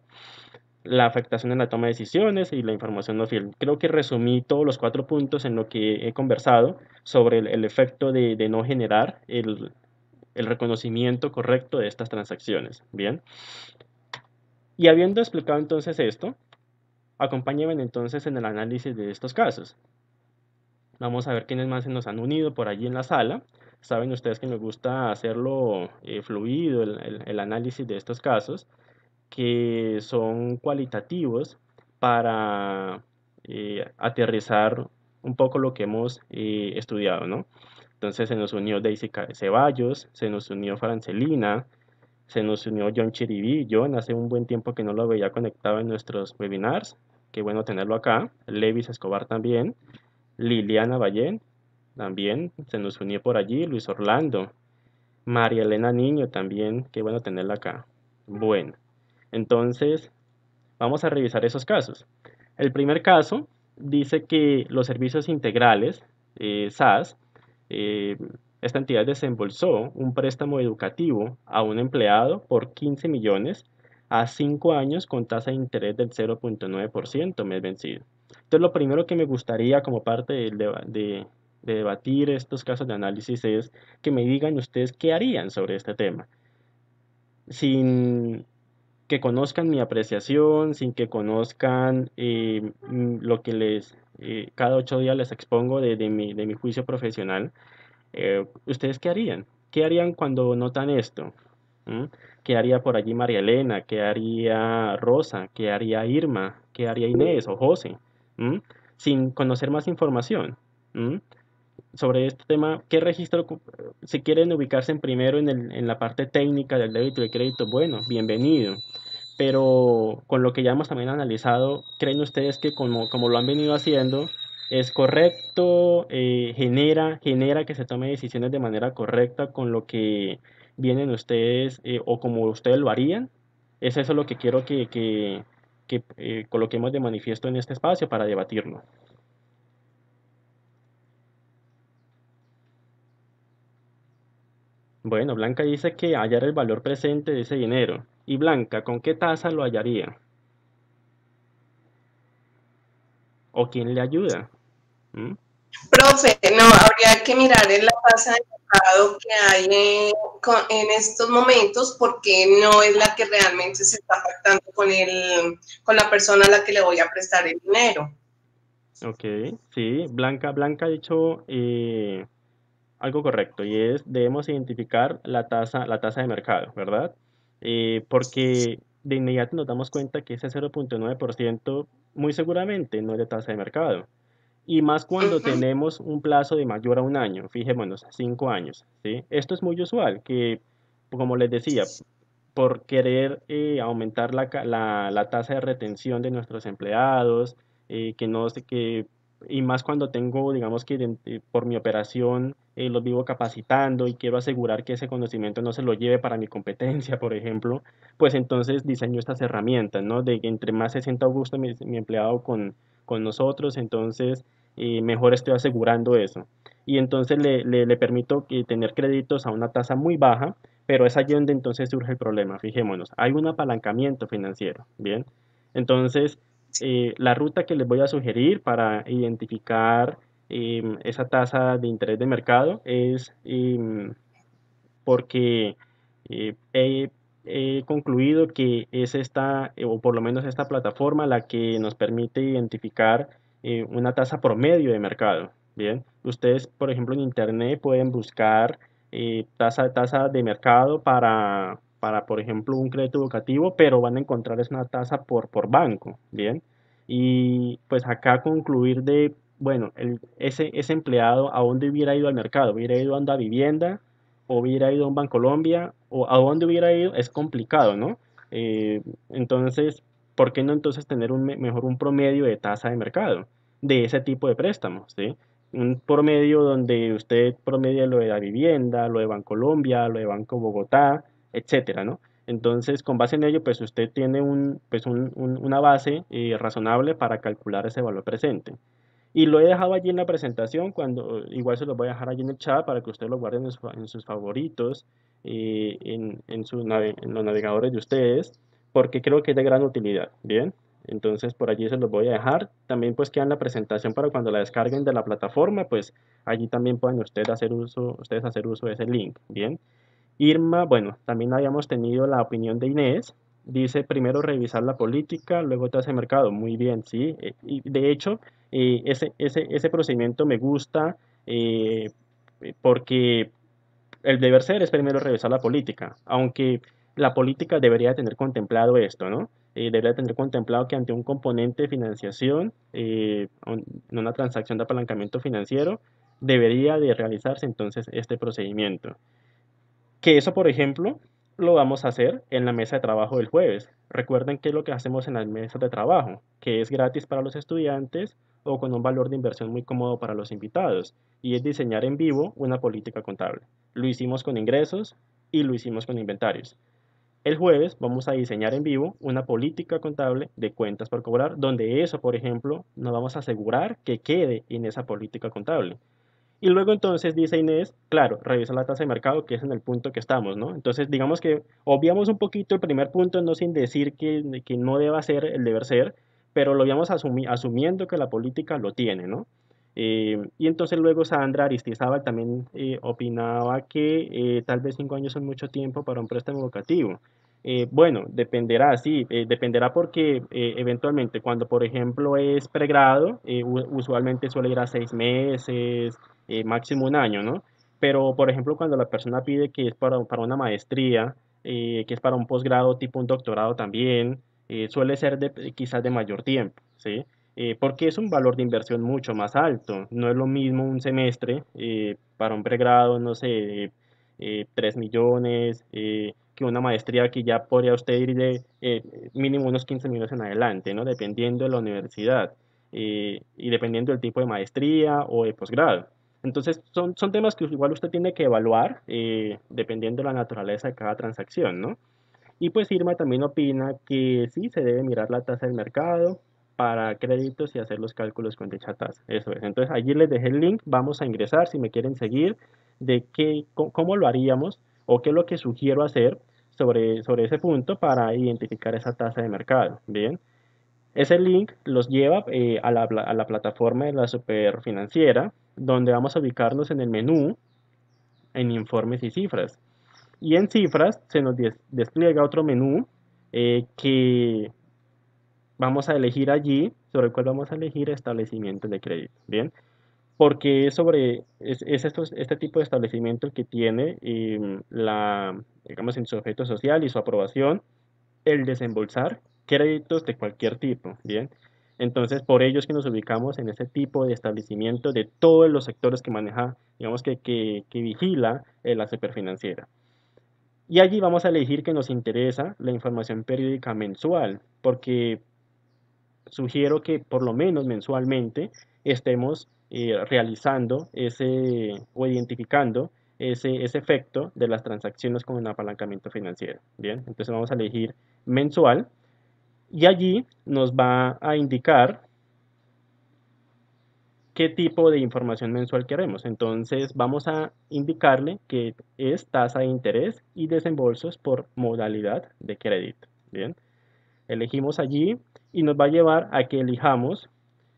La afectación en la toma de decisiones y la información no fiel. Creo que resumí todos los 4 puntos en lo que he conversado sobre el efecto de no generar el reconocimiento correcto de estas transacciones. Bien, y habiendo explicado entonces esto, acompáñenme entonces en el análisis de estos casos. Vamos a ver quiénes más se nos han unido por allí en la sala. Saben ustedes que me gusta hacerlo fluido, el análisis de estos casos, que son cualitativos para aterrizar un poco lo que hemos estudiado, ¿no? Entonces se nos unió Daisy Ceballos, se nos unió Francelina, se nos unió John Chiribi. John, hace un buen tiempo que no lo veía conectado en nuestros webinars. Qué bueno tenerlo acá. Levis Escobar también. Liliana Ballén, también se nos unió por allí. Luis Orlando. María Elena Niño también. Qué bueno tenerla acá. Bueno, entonces vamos a revisar esos casos. El primer caso dice que los servicios integrales, SAS, eh, esta entidad desembolsó un préstamo educativo a un empleado por 15 millones a 5 años con tasa de interés del 0,9% mes vencido. Entonces, lo primero que me gustaría como parte de debatir estos casos de análisis es que me digan ustedes qué harían sobre este tema, sin que conozcan mi apreciación, sin que conozcan lo que cada 8 días les expongo de mi juicio profesional. ¿Ustedes qué harían? ¿Qué harían cuando notan esto? ¿Mm? ¿Qué haría por allí María Elena? ¿Qué haría Rosa? ¿Qué haría Irma? ¿Qué haría Inés o José? ¿Mm? Sin conocer más información. ¿Mm? Sobre este tema, ¿qué registro, si quieren ubicarse en primero en la parte técnica del débito y el crédito? Bueno, bienvenido. Pero con lo que ya hemos también analizado, ¿creen ustedes que como lo han venido haciendo, es correcto, genera que se tome decisiones de manera correcta con lo que vienen ustedes, o como ustedes lo harían? Es eso lo que quiero que coloquemos de manifiesto en este espacio para debatirlo. Bueno, Blanca dice que hallar el valor presente de ese dinero. Y Blanca, ¿con qué tasa lo hallaría? ¿O quién le ayuda? ¿Mm? Profe, no, habría que mirar en la tasa de mercado que hay en estos momentos porque no es la que realmente se está pactando con la persona a la que le voy a prestar el dinero. Ok, sí, Blanca ha dicho algo correcto, y es debemos identificar la tasa de mercado, ¿verdad? Porque de inmediato nos damos cuenta que ese 0,9% muy seguramente no es de tasa de mercado. Y más cuando Ujú. tenemos un plazo de mayor a un año, fijémonos, 5 años, ¿sí? Esto es muy usual, que, como les decía, por querer aumentar la tasa de retención de nuestros empleados, que no sé que, y más cuando tengo, digamos que por mi operación los vivo capacitando y quiero asegurar que ese conocimiento no se lo lleve para mi competencia, por ejemplo, pues entonces diseño estas herramientas, ¿no? De que entre más se sienta a gusto mi empleado con nosotros, entonces mejor estoy asegurando eso. Y entonces le permito tener créditos a una tasa muy baja, pero es allí donde entonces surge el problema. Fijémonos, hay un apalancamiento financiero, ¿bien? Entonces, la ruta que les voy a sugerir para identificar esa tasa de interés de mercado es porque he concluido que es esta, o por lo menos esta plataforma, la que nos permite identificar una tasa promedio de mercado. Bien, ustedes, por ejemplo, en Internet pueden buscar tasa de mercado para, por ejemplo, un crédito educativo, pero van a encontrar es una tasa por banco. Bien, y pues acá concluir de, bueno, ese empleado a dónde hubiera ido al mercado, hubiera ido a una vivienda, o hubiera ido a un Bancolombia, o a dónde hubiera ido, es complicado, ¿no? Entonces, ¿por qué no entonces tener mejor un promedio de tasa de mercado de ese tipo de préstamos, ¿sí? un promedio donde usted promedia lo de la vivienda, lo de Bancolombia, lo de Banco Bogotá, etcétera, ¿no? Entonces, con base en ello, pues usted tiene una base razonable para calcular ese valor presente. Y lo he dejado allí en la presentación, cuando igual se lo voy a dejar allí en el chat para que usted lo guarde en sus favoritos, en los navegadores de ustedes, porque creo que es de gran utilidad. Bien, entonces por allí se los voy a dejar. También pues queda en la presentación para cuando la descarguen de la plataforma, pues allí también pueden ustedes hacer uso de ese link. Bien. Irma, bueno, también habíamos tenido la opinión de Inés. Dice primero revisar la política, luego tasa de mercado. Muy bien, sí. Y de hecho, ese procedimiento me gusta porque el deber ser es primero revisar la política, aunque la política debería tener contemplado esto, ¿no? Debería tener contemplado que ante un componente de financiación, una transacción de apalancamiento financiero, debería de realizarse entonces este procedimiento. Que eso, por ejemplo, lo vamos a hacer en la mesa de trabajo del jueves. Recuerden qué es lo que hacemos en las mesas de trabajo, que es gratis para los estudiantes o con un valor de inversión muy cómodo para los invitados, y es diseñar en vivo una política contable. Lo hicimos con ingresos y lo hicimos con inventarios. El jueves vamos a diseñar en vivo una política contable de cuentas por cobrar, donde eso, por ejemplo, nos vamos a asegurar que quede en esa política contable. Y luego entonces dice Inés, claro, revisa la tasa de mercado, que es en el punto que estamos, ¿no? Entonces digamos que obviamos un poquito el primer punto, no sin decir que no deba ser el deber ser, pero lo íbamos asumiendo que la política lo tiene, ¿no? Y entonces luego Sandra Aristizábal también opinaba que tal vez 5 años son mucho tiempo para un préstamo educativo. Bueno, dependerá, sí, dependerá porque eventualmente cuando por ejemplo es pregrado, usualmente suele ir a 6 meses, máximo un año, ¿no? Pero, por ejemplo, cuando la persona pide que es para una maestría, que es para un posgrado tipo un doctorado también, suele ser quizás de mayor tiempo, ¿sí? Porque es un valor de inversión mucho más alto. No es lo mismo un semestre para un pregrado, no sé, 3 millones, que una maestría que ya podría usted ir de mínimo unos 15 millones en adelante, ¿no? Dependiendo de la universidad y dependiendo del tipo de maestría o de posgrado. Entonces, son temas que igual usted tiene que evaluar dependiendo de la naturaleza de cada transacción, ¿no? Y pues Irma también opina que sí se debe mirar la tasa del mercado para créditos y hacer los cálculos con dicha tasa. Eso es. Entonces, allí les dejé el link. Vamos a ingresar si me quieren seguir de cómo lo haríamos o qué es lo que sugiero hacer sobre ese punto para identificar esa tasa de mercado. Bien. Ese link los lleva a la plataforma de la superfinanciera, donde vamos a ubicarnos en el menú, en informes y cifras. Y en cifras se nos despliega otro menú que vamos a elegir allí, sobre el cual vamos a elegir establecimiento de crédito. Bien, porque este tipo de establecimiento el que tiene digamos, en su objeto social y su aprobación el desembolsar créditos de cualquier tipo, ¿bien? Entonces, por ello es que nos ubicamos en ese tipo de establecimiento de todos los sectores que maneja, digamos que vigila la superfinanciera. Y allí vamos a elegir que nos interesa la información periódica mensual, porque sugiero que por lo menos mensualmente estemos realizando o identificando ese efecto de las transacciones con un apalancamiento financiero. Bien, entonces vamos a elegir mensual y allí nos va a indicar qué tipo de información mensual queremos. Entonces vamos a indicarle que es tasa de interés y desembolsos por modalidad de crédito. Bien, elegimos allí y nos va a llevar a que elijamos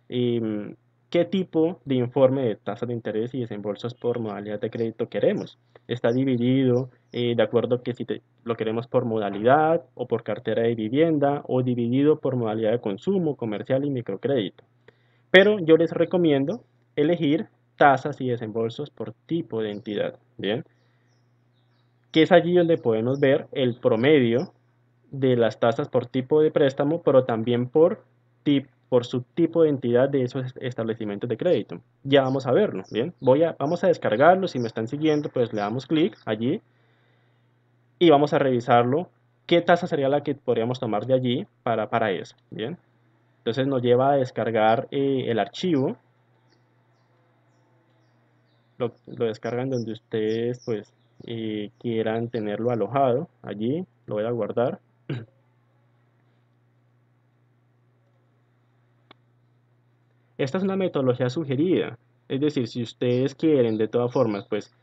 qué tipo de informe de tasa de interés y desembolsos por modalidad de crédito queremos. Está dividido de acuerdo que si lo queremos por modalidad o por cartera de vivienda o dividido por modalidad de consumo, comercial y microcrédito. Pero yo les recomiendo elegir tasas y desembolsos por tipo de entidad. Bien, que es allí donde podemos ver el promedio de las tasas por tipo de préstamo, pero también por su tipo de entidad de esos establecimientos de crédito. Ya vamos a verlo, ¿bien? Vamos a descargarlo, si me están siguiendo, pues le damos clic allí y vamos a revisarlo. ¿Qué tasa sería la que podríamos tomar de allí para eso? ¿Bien? Entonces nos lleva a descargar el archivo lo descargan donde ustedes pues quieran tenerlo alojado. Allí lo voy a guardar. Esta es una metodología sugerida, es decir, si ustedes quieren de todas formas, pues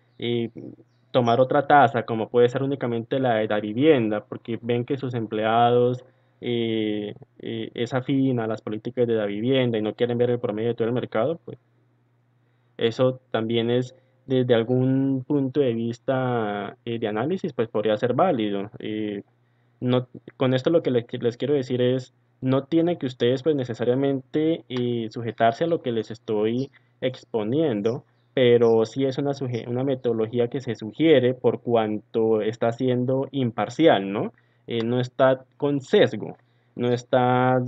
tomar otra tasa, como puede ser únicamente la de la vivienda, porque ven que sus empleados es afín a las políticas de la vivienda y no quieren ver el promedio de todo el mercado, pues eso también es desde algún punto de vista de análisis, pues podría ser válido. No, con esto lo que les quiero decir es, no tiene que ustedes pues necesariamente sujetarse a lo que les estoy exponiendo, pero sí es una metodología que se sugiere por cuanto está siendo imparcial, ¿no? No está con sesgo, no está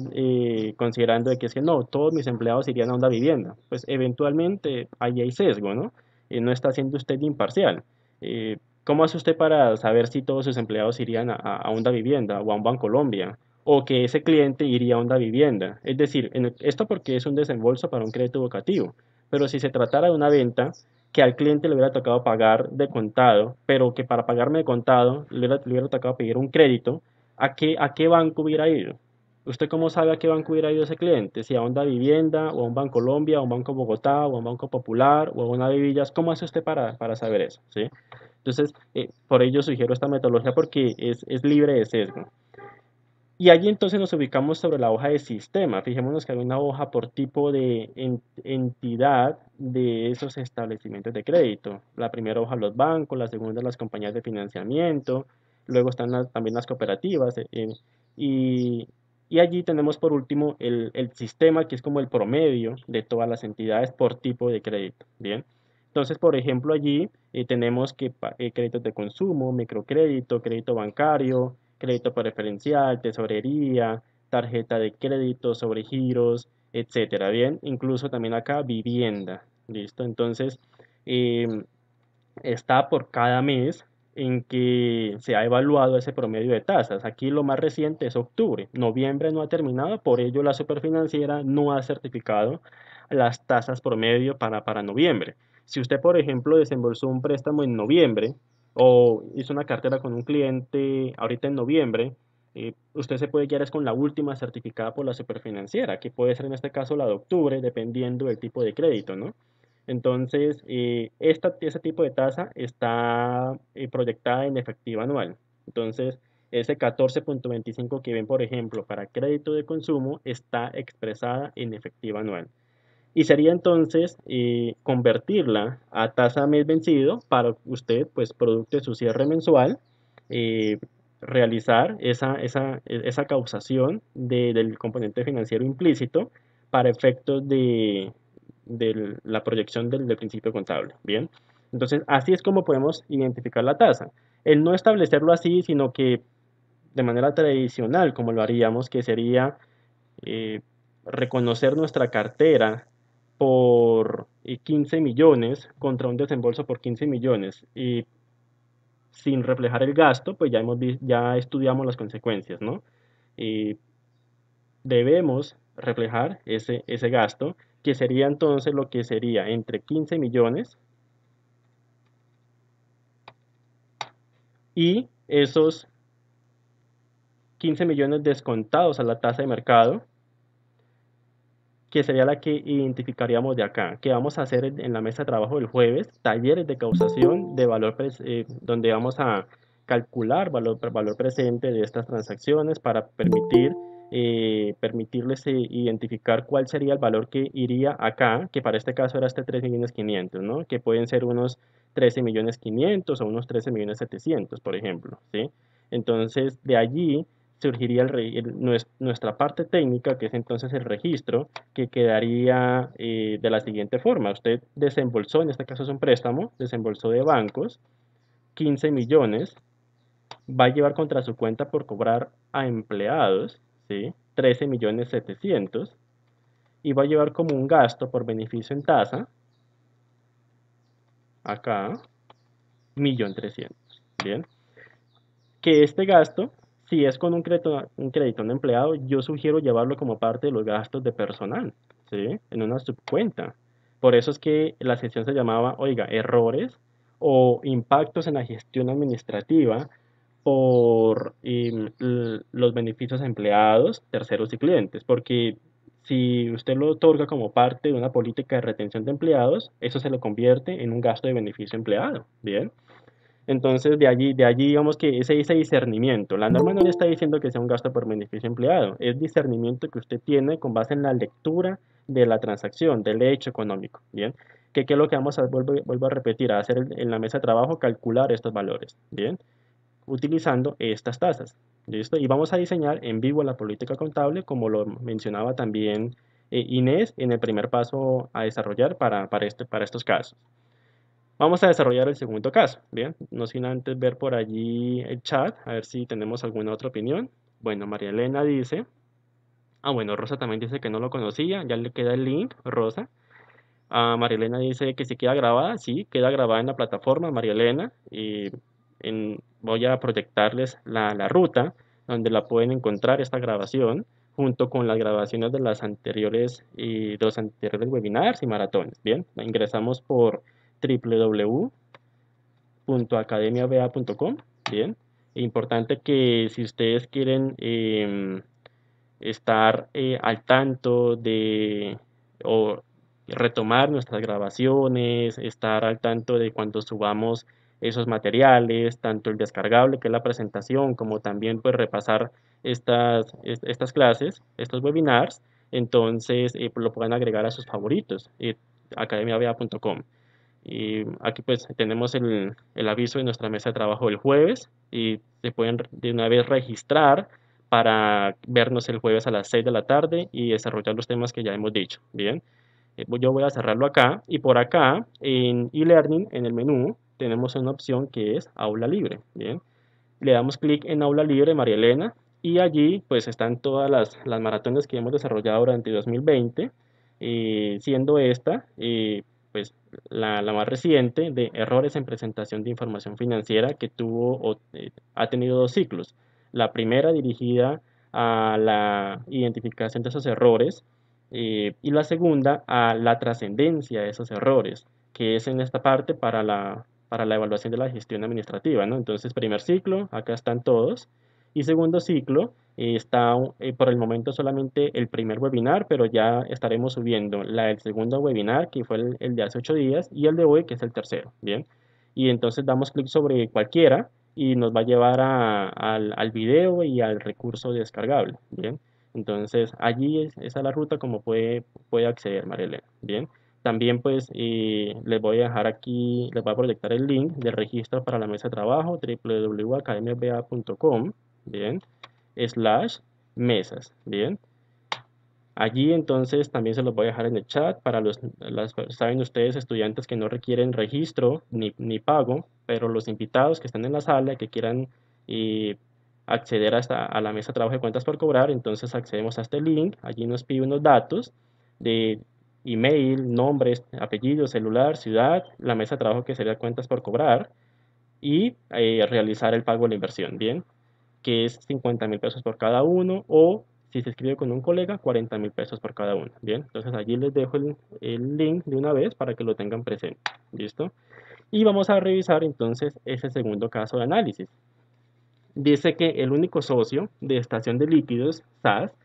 considerando de que es que no, todos mis empleados irían a una vivienda, pues eventualmente ahí hay sesgo, ¿no? No está siendo usted imparcial. Eh, ¿Cómo hace usted para saber si todos sus empleados irían a una vivienda o a un Bancolombia? O que ese cliente iría a una vivienda. Es decir, esto porque es un desembolso para un crédito educativo. Pero si se tratara de una venta que al cliente le hubiera tocado pagar de contado, pero que para pagarme de contado le hubiera tocado pedir un crédito, a qué banco hubiera ido? ¿Usted cómo sabe a qué banco hubiera ido ese cliente? Si a una vivienda, o a un Bancolombia, o a un Banco Bogotá, o a un Banco Popular, o a una Vivillas, ¿cómo hace usted para saber eso? ¿Sí? Entonces, por ello sugiero esta metodología porque es libre de sesgo. Y allí entonces nos ubicamos sobre la hoja de sistema. Fijémonos que hay una hoja por tipo de entidad de esos establecimientos de crédito. La primera hoja los bancos, la segunda las compañías de financiamiento, luego están también las cooperativas. Y, y allí tenemos por último el sistema que es como el promedio de todas las entidades por tipo de crédito. Bien. Entonces, por ejemplo, allí tenemos que créditos de consumo, microcrédito, crédito bancario, crédito preferencial, tesorería, tarjeta de crédito, sobregiros, etcétera. Bien, incluso también acá vivienda. Listo, entonces em, está por cada mes en que se ha evaluado ese promedio de tasas. Aquí lo más reciente es octubre. Noviembre no ha terminado, por ello la superfinanciera no ha certificado las tasas promedio para noviembre. Si usted, por ejemplo, desembolsó un préstamo en noviembre o hizo una cartera con un cliente ahorita en noviembre, usted se puede guiar es con la última certificada por la superfinanciera, que puede ser en este caso la de octubre, dependiendo del tipo de crédito, ¿no? Entonces, ese tipo de tasa está proyectada en efectiva anual. Entonces, ese 14,25 que ven, por ejemplo, para crédito de consumo está expresada en efectiva anual. Y sería entonces convertirla a tasa mes vencido para usted, pues, producto de su cierre mensual, eh, realizar esa causación del componente financiero implícito para efectos de la proyección del principio contable. Bien, entonces así es como podemos identificar la tasa. El no establecerlo así, sino que de manera tradicional, como lo haríamos, que sería eh, reconocer nuestra cartera por 15 millones contra un desembolso por 15 millones y sin reflejar el gasto, pues ya estudiamos las consecuencias, ¿no? Y debemos reflejar ese gasto, que sería entonces lo que sería entre 15 millones y esos 15 millones descontados a la tasa de mercado, que sería la que identificaríamos de acá, que vamos a hacer en la mesa de trabajo el jueves, talleres de causación de valor, donde vamos a calcular valor presente de estas transacciones para permitirles identificar cuál sería el valor que iría acá, que para este caso era este 3.500.000, ¿no? Que pueden ser unos 13.500.000 o unos 13.700.000, por ejemplo, ¿sí? Entonces, de allí surgiría nuestra parte técnica, que es entonces el registro, que quedaría de la siguiente forma. Usted desembolsó, en este caso es un préstamo, desembolsó de bancos 15 millones, va a llevar contra su cuenta por cobrar a empleados, ¿sí? 13.700.000, y va a llevar como un gasto por beneficio en tasa, acá, 1.300.000. Bien, que este gasto, si es con un crédito a un empleado, yo sugiero llevarlo como parte de los gastos de personal, ¿sí? En una subcuenta. Por eso es que la sesión se llamaba, oiga, errores o impactos en la gestión administrativa por los beneficios a empleados, terceros y clientes, porque si usted lo otorga como parte de una política de retención de empleados, eso se lo convierte en un gasto de beneficio empleado, ¿bien? Entonces, de allí digamos que ese discernimiento, la norma no le está diciendo que sea un gasto por beneficio empleado, es discernimiento que usted tiene con base en la lectura de la transacción, del hecho económico, ¿bien? ¿Qué es lo que vamos a, vuelvo a repetir, a hacer en la mesa de trabajo? Calcular estos valores, ¿bien? Utilizando estas tasas, ¿listo? Y vamos a diseñar en vivo la política contable, como lo mencionaba también Inés en el primer paso a desarrollar para estos casos. Vamos a desarrollar el segundo caso, ¿bien? No sin antes ver por allí el chat, a ver si tenemos alguna otra opinión. Bueno, María Elena dice, bueno, Rosa también dice que no lo conocía, ya le queda el link, Rosa. María Elena dice que si queda grabada, sí, queda grabada en la plataforma, María Elena. Y voy a proyectarles la ruta donde la pueden encontrar esta grabación, junto con las grabaciones de de los anteriores webinars y maratones, ¿bien? Ingresamos por www.academiabea.com. Bien, importante que si ustedes quieren estar al tanto de o retomar nuestras grabaciones, estar al tanto de cuando subamos esos materiales, tanto el descargable que es la presentación, como también pues repasar estas clases, estos webinars, entonces lo pueden agregar a sus favoritos, academiabea.com. Y aquí pues tenemos el aviso de nuestra mesa de trabajo el jueves y se pueden de una vez registrar para vernos el jueves a las 6 de la tarde y desarrollar los temas que ya hemos dicho. Bien, yo voy a cerrarlo acá y por acá en e-learning, en el menú, tenemos una opción que es aula libre. Bien, le damos clic en aula libre, María Elena, y allí pues están todas las maratones que hemos desarrollado durante 2020, siendo esta pues la más reciente de errores en presentación de información financiera que ha tenido dos ciclos. La primera dirigida a la identificación de esos errores y la segunda a la trascendencia de esos errores, que es en esta parte para la evaluación de la gestión administrativa, ¿no? Entonces, primer ciclo, acá están todos, y segundo ciclo, está por el momento solamente el primer webinar, pero ya estaremos subiendo la del segundo webinar, que fue el de hace 8 días, y el de hoy, que es el tercero, ¿bien? Y entonces damos clic sobre cualquiera y nos va a llevar al video y al recurso descargable, ¿bien? Entonces, allí esa es la ruta como puede acceder Marilena, ¿bien? También pues les voy a dejar aquí, les voy a proyectar el link del registro para la mesa de trabajo, www.academiaba.com, bien, /mesas, bien. Allí entonces también se los voy a dejar en el chat para saben ustedes estudiantes que no requieren registro ni pago, pero los invitados que están en la sala y que quieran acceder a la mesa de trabajo de cuentas por cobrar, entonces accedemos a este link, allí nos pide unos datos de email, nombres, apellido, celular, ciudad, la mesa de trabajo que sería cuentas por cobrar y realizar el pago de la inversión, bien, que es 50.000 pesos por cada uno o si se escribe con un colega, 40.000 pesos por cada uno. Bien, entonces allí les dejo el link de una vez para que lo tengan presente. ¿Listo? Y vamos a revisar entonces ese segundo caso de análisis. Dice que el único socio de Estación de Líquidos, SAS,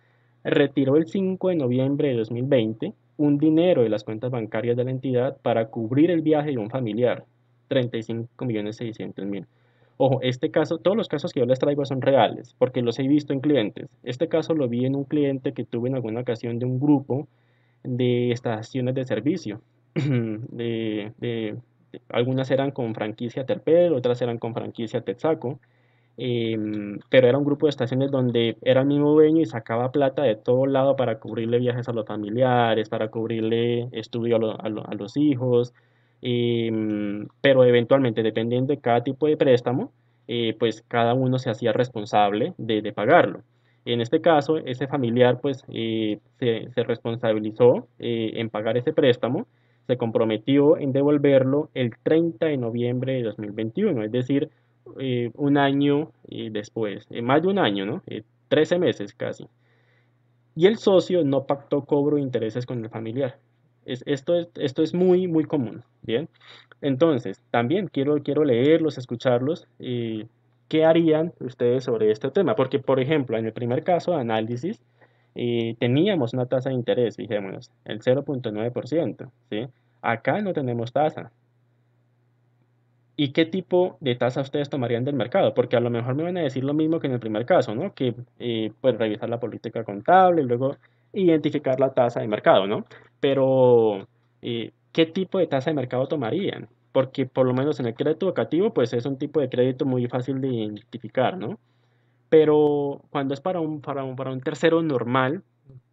retiró el 5 de noviembre de 2020 un dinero de las cuentas bancarias de la entidad para cubrir el viaje de un familiar, 35.600.000. Ojo, este caso, todos los casos que yo les traigo son reales, porque los he visto en clientes. Este caso lo vi en un cliente que tuve en alguna ocasión de un grupo de estaciones de servicio. Algunas eran con franquicia Terpel, otras eran con franquicia Texaco, pero era un grupo de estaciones donde era el mismo dueño y sacaba plata de todo lado para cubrirle viajes a los familiares, para cubrirle estudio a los hijos, pero eventualmente, dependiendo de cada tipo de préstamo, pues cada uno se hacía responsable de pagarlo. En este caso, ese familiar pues se responsabilizó en pagar ese préstamo, se comprometió en devolverlo el 30 de noviembre de 2021, es decir, un año después, más de un año, ¿no? 13 meses casi. Y el socio no pactó cobro de intereses con el familiar. Esto es muy, muy común, ¿bien? Entonces, también quiero leerlos, escucharlos. ¿Qué harían ustedes sobre este tema? Porque, por ejemplo, en el primer caso de análisis, teníamos una tasa de interés, fijémonos, el 0,9%, ¿sí? Acá no tenemos tasa. ¿Y qué tipo de tasa ustedes tomarían del mercado? Porque a lo mejor me van a decir lo mismo que en el primer caso, ¿no? Que pues revisar la política contable y luego identificar la tasa de mercado, ¿no? Pero, ¿qué tipo de tasa de mercado tomarían? Porque por lo menos en el crédito educativo, pues es un tipo de crédito muy fácil de identificar, ¿no? Pero cuando es para un tercero normal,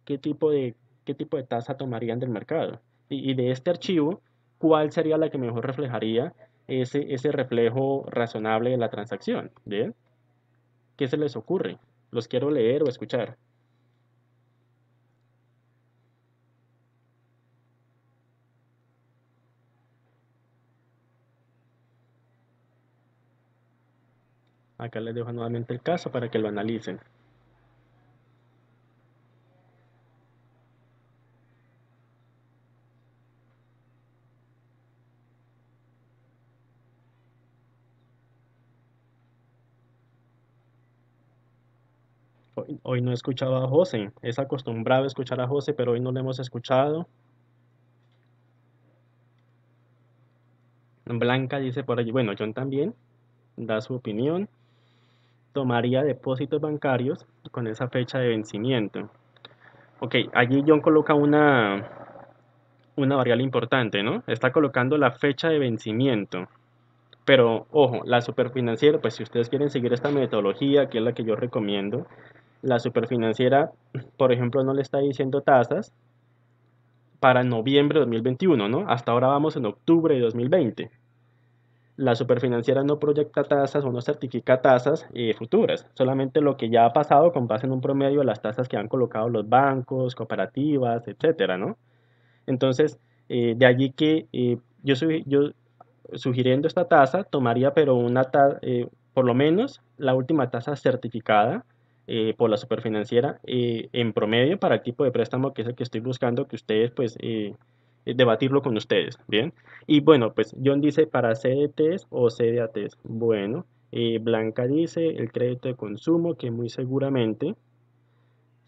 ¿qué tipo qué tipo de tasa tomarían del mercado? Y de este archivo, ¿cuál sería la que mejor reflejaría ese reflejo razonable de la transacción? ¿Bien? ¿Qué se les ocurre? Los quiero leer o escuchar. Acá les dejo nuevamente el caso para que lo analicen. Hoy no he escuchado a José. Es acostumbrado a escuchar a José, pero hoy no lo hemos escuchado. Blanca dice por allí, bueno, John también da su opinión. Tomaría depósitos bancarios con esa fecha de vencimiento. Ok, allí John coloca una variable importante, ¿no? Está colocando la fecha de vencimiento. Pero ojo, la superfinanciera, pues si ustedes quieren seguir esta metodología, que es la que yo recomiendo, la superfinanciera, por ejemplo, no le está diciendo tasas para noviembre de 2021, ¿no? Hasta ahora vamos en octubre de 2020. La superfinanciera no proyecta tasas o no certifica tasas futuras, solamente lo que ya ha pasado con base en un promedio de las tasas que han colocado los bancos, cooperativas, etcétera, ¿no? Entonces, de allí que yo sugiriendo esta tasa, tomaría pero por lo menos la última tasa certificada por la superfinanciera en promedio para el tipo de préstamo que es el que estoy buscando que ustedes pues debatirlo con ustedes, ¿bien? Y bueno, pues John dice para CDTs o CDATs. Bueno, Blanca dice el crédito de consumo que muy seguramente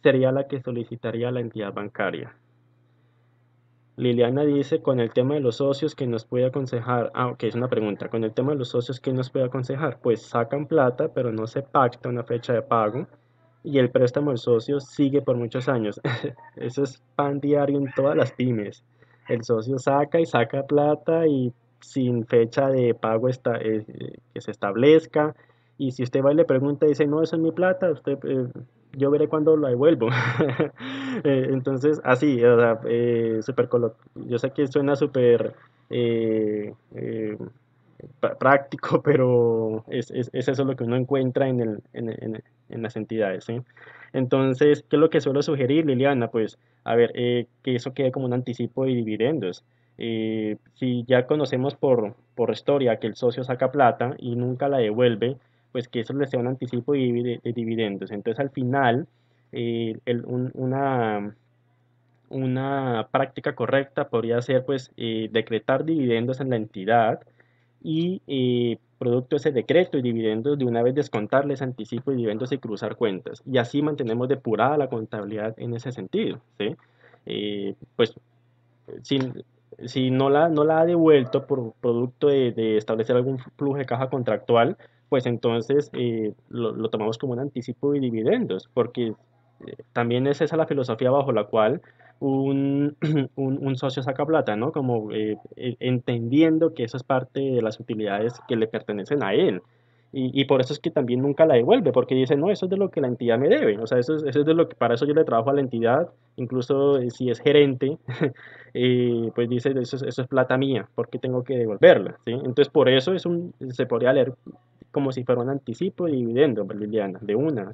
sería la que solicitaría la entidad bancaria. Liliana dice, con el tema de los socios, ¿que nos puede aconsejar? Ah, ok, es una pregunta. Con el tema de los socios, ¿qué nos puede aconsejar? Pues sacan plata, pero no se pacta una fecha de pago y el préstamo del socio sigue por muchos años. Eso es pan diario en todas las pymes. El socio saca y saca plata y sin fecha de pago que se establezca. Y si usted va y le pregunta y dice, no, eso es mi plata, yo veré cuándo la devuelvo. Entonces, así, o sea, yo sé que suena súper eh, eh, práctico, pero es eso lo que uno encuentra en las entidades, ¿sí? Entonces, ¿qué es lo que suelo sugerir, Liliana? Pues, a ver, que eso quede como un anticipo de dividendos. Si ya conocemos por historia que el socio saca plata y nunca la devuelve, pues que eso le sea un anticipo de dividendos. Entonces, al final, una práctica correcta podría ser, pues, decretar dividendos en la entidad y producto de ese decreto y dividendos de una vez descontarles anticipo y dividendos y cruzar cuentas. Y así mantenemos depurada la contabilidad en ese sentido, ¿sí? Pues si, si no la ha devuelto por producto de establecer algún flujo de caja contractual, pues entonces lo tomamos como un anticipo de dividendos, porque también es esa la filosofía bajo la cual un, un socio saca plata, ¿no? Como entendiendo que eso es parte de las utilidades que le pertenecen a él. Y por eso es que también nunca la devuelve, porque dice, no, eso es de lo que la entidad me debe. O sea, eso es de lo que, para eso yo le trabajo a la entidad, incluso si es gerente, pues dice, eso es plata mía, ¿por qué tengo que devolverla? ¿Sí? Entonces, por eso se podría leer como si fuera un anticipo de dividendo, Liliana, de una.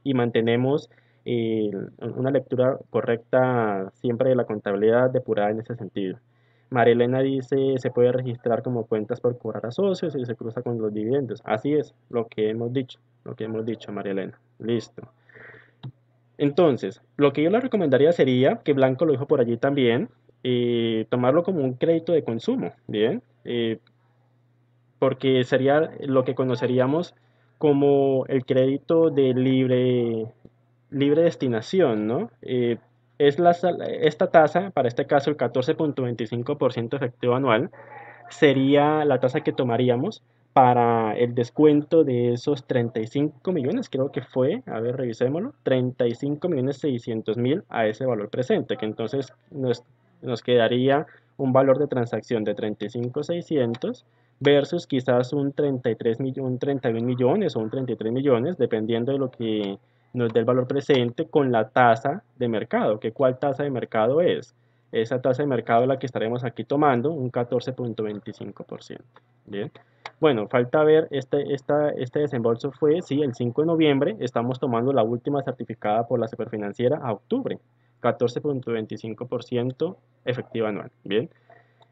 Y mantenemos eh, una lectura correcta siempre de la contabilidad depurada en ese sentido. María Elena dice, se puede registrar como cuentas por cobrar a socios y se cruza con los dividendos. Así es, lo que hemos dicho, María Elena. Listo. Entonces, lo que yo le recomendaría sería, que Blanco lo dijo por allí también, tomarlo como un crédito de consumo, ¿bien? Porque sería lo que conoceríamos como el crédito de libre destinación, ¿no? Esta tasa, para este caso el 14.25% efectivo anual, sería la tasa que tomaríamos para el descuento de esos 35 millones, creo que fue, a ver, revisémoslo, 35 millones 600 mil a ese valor presente, que entonces nos quedaría un valor de transacción de 35 600 versus quizás un 33 un 31 millones o un 33 millones, dependiendo de lo que nos dé el valor presente con la tasa de mercado, que cuál tasa de mercado es. Esa tasa de mercado es la que estaremos aquí tomando, un 14.25%. Bien. Bueno, falta ver, este desembolso fue, sí, el 5 de noviembre, estamos tomando la última certificada por la Superfinanciera a octubre, 14.25% efectiva anual. Bien.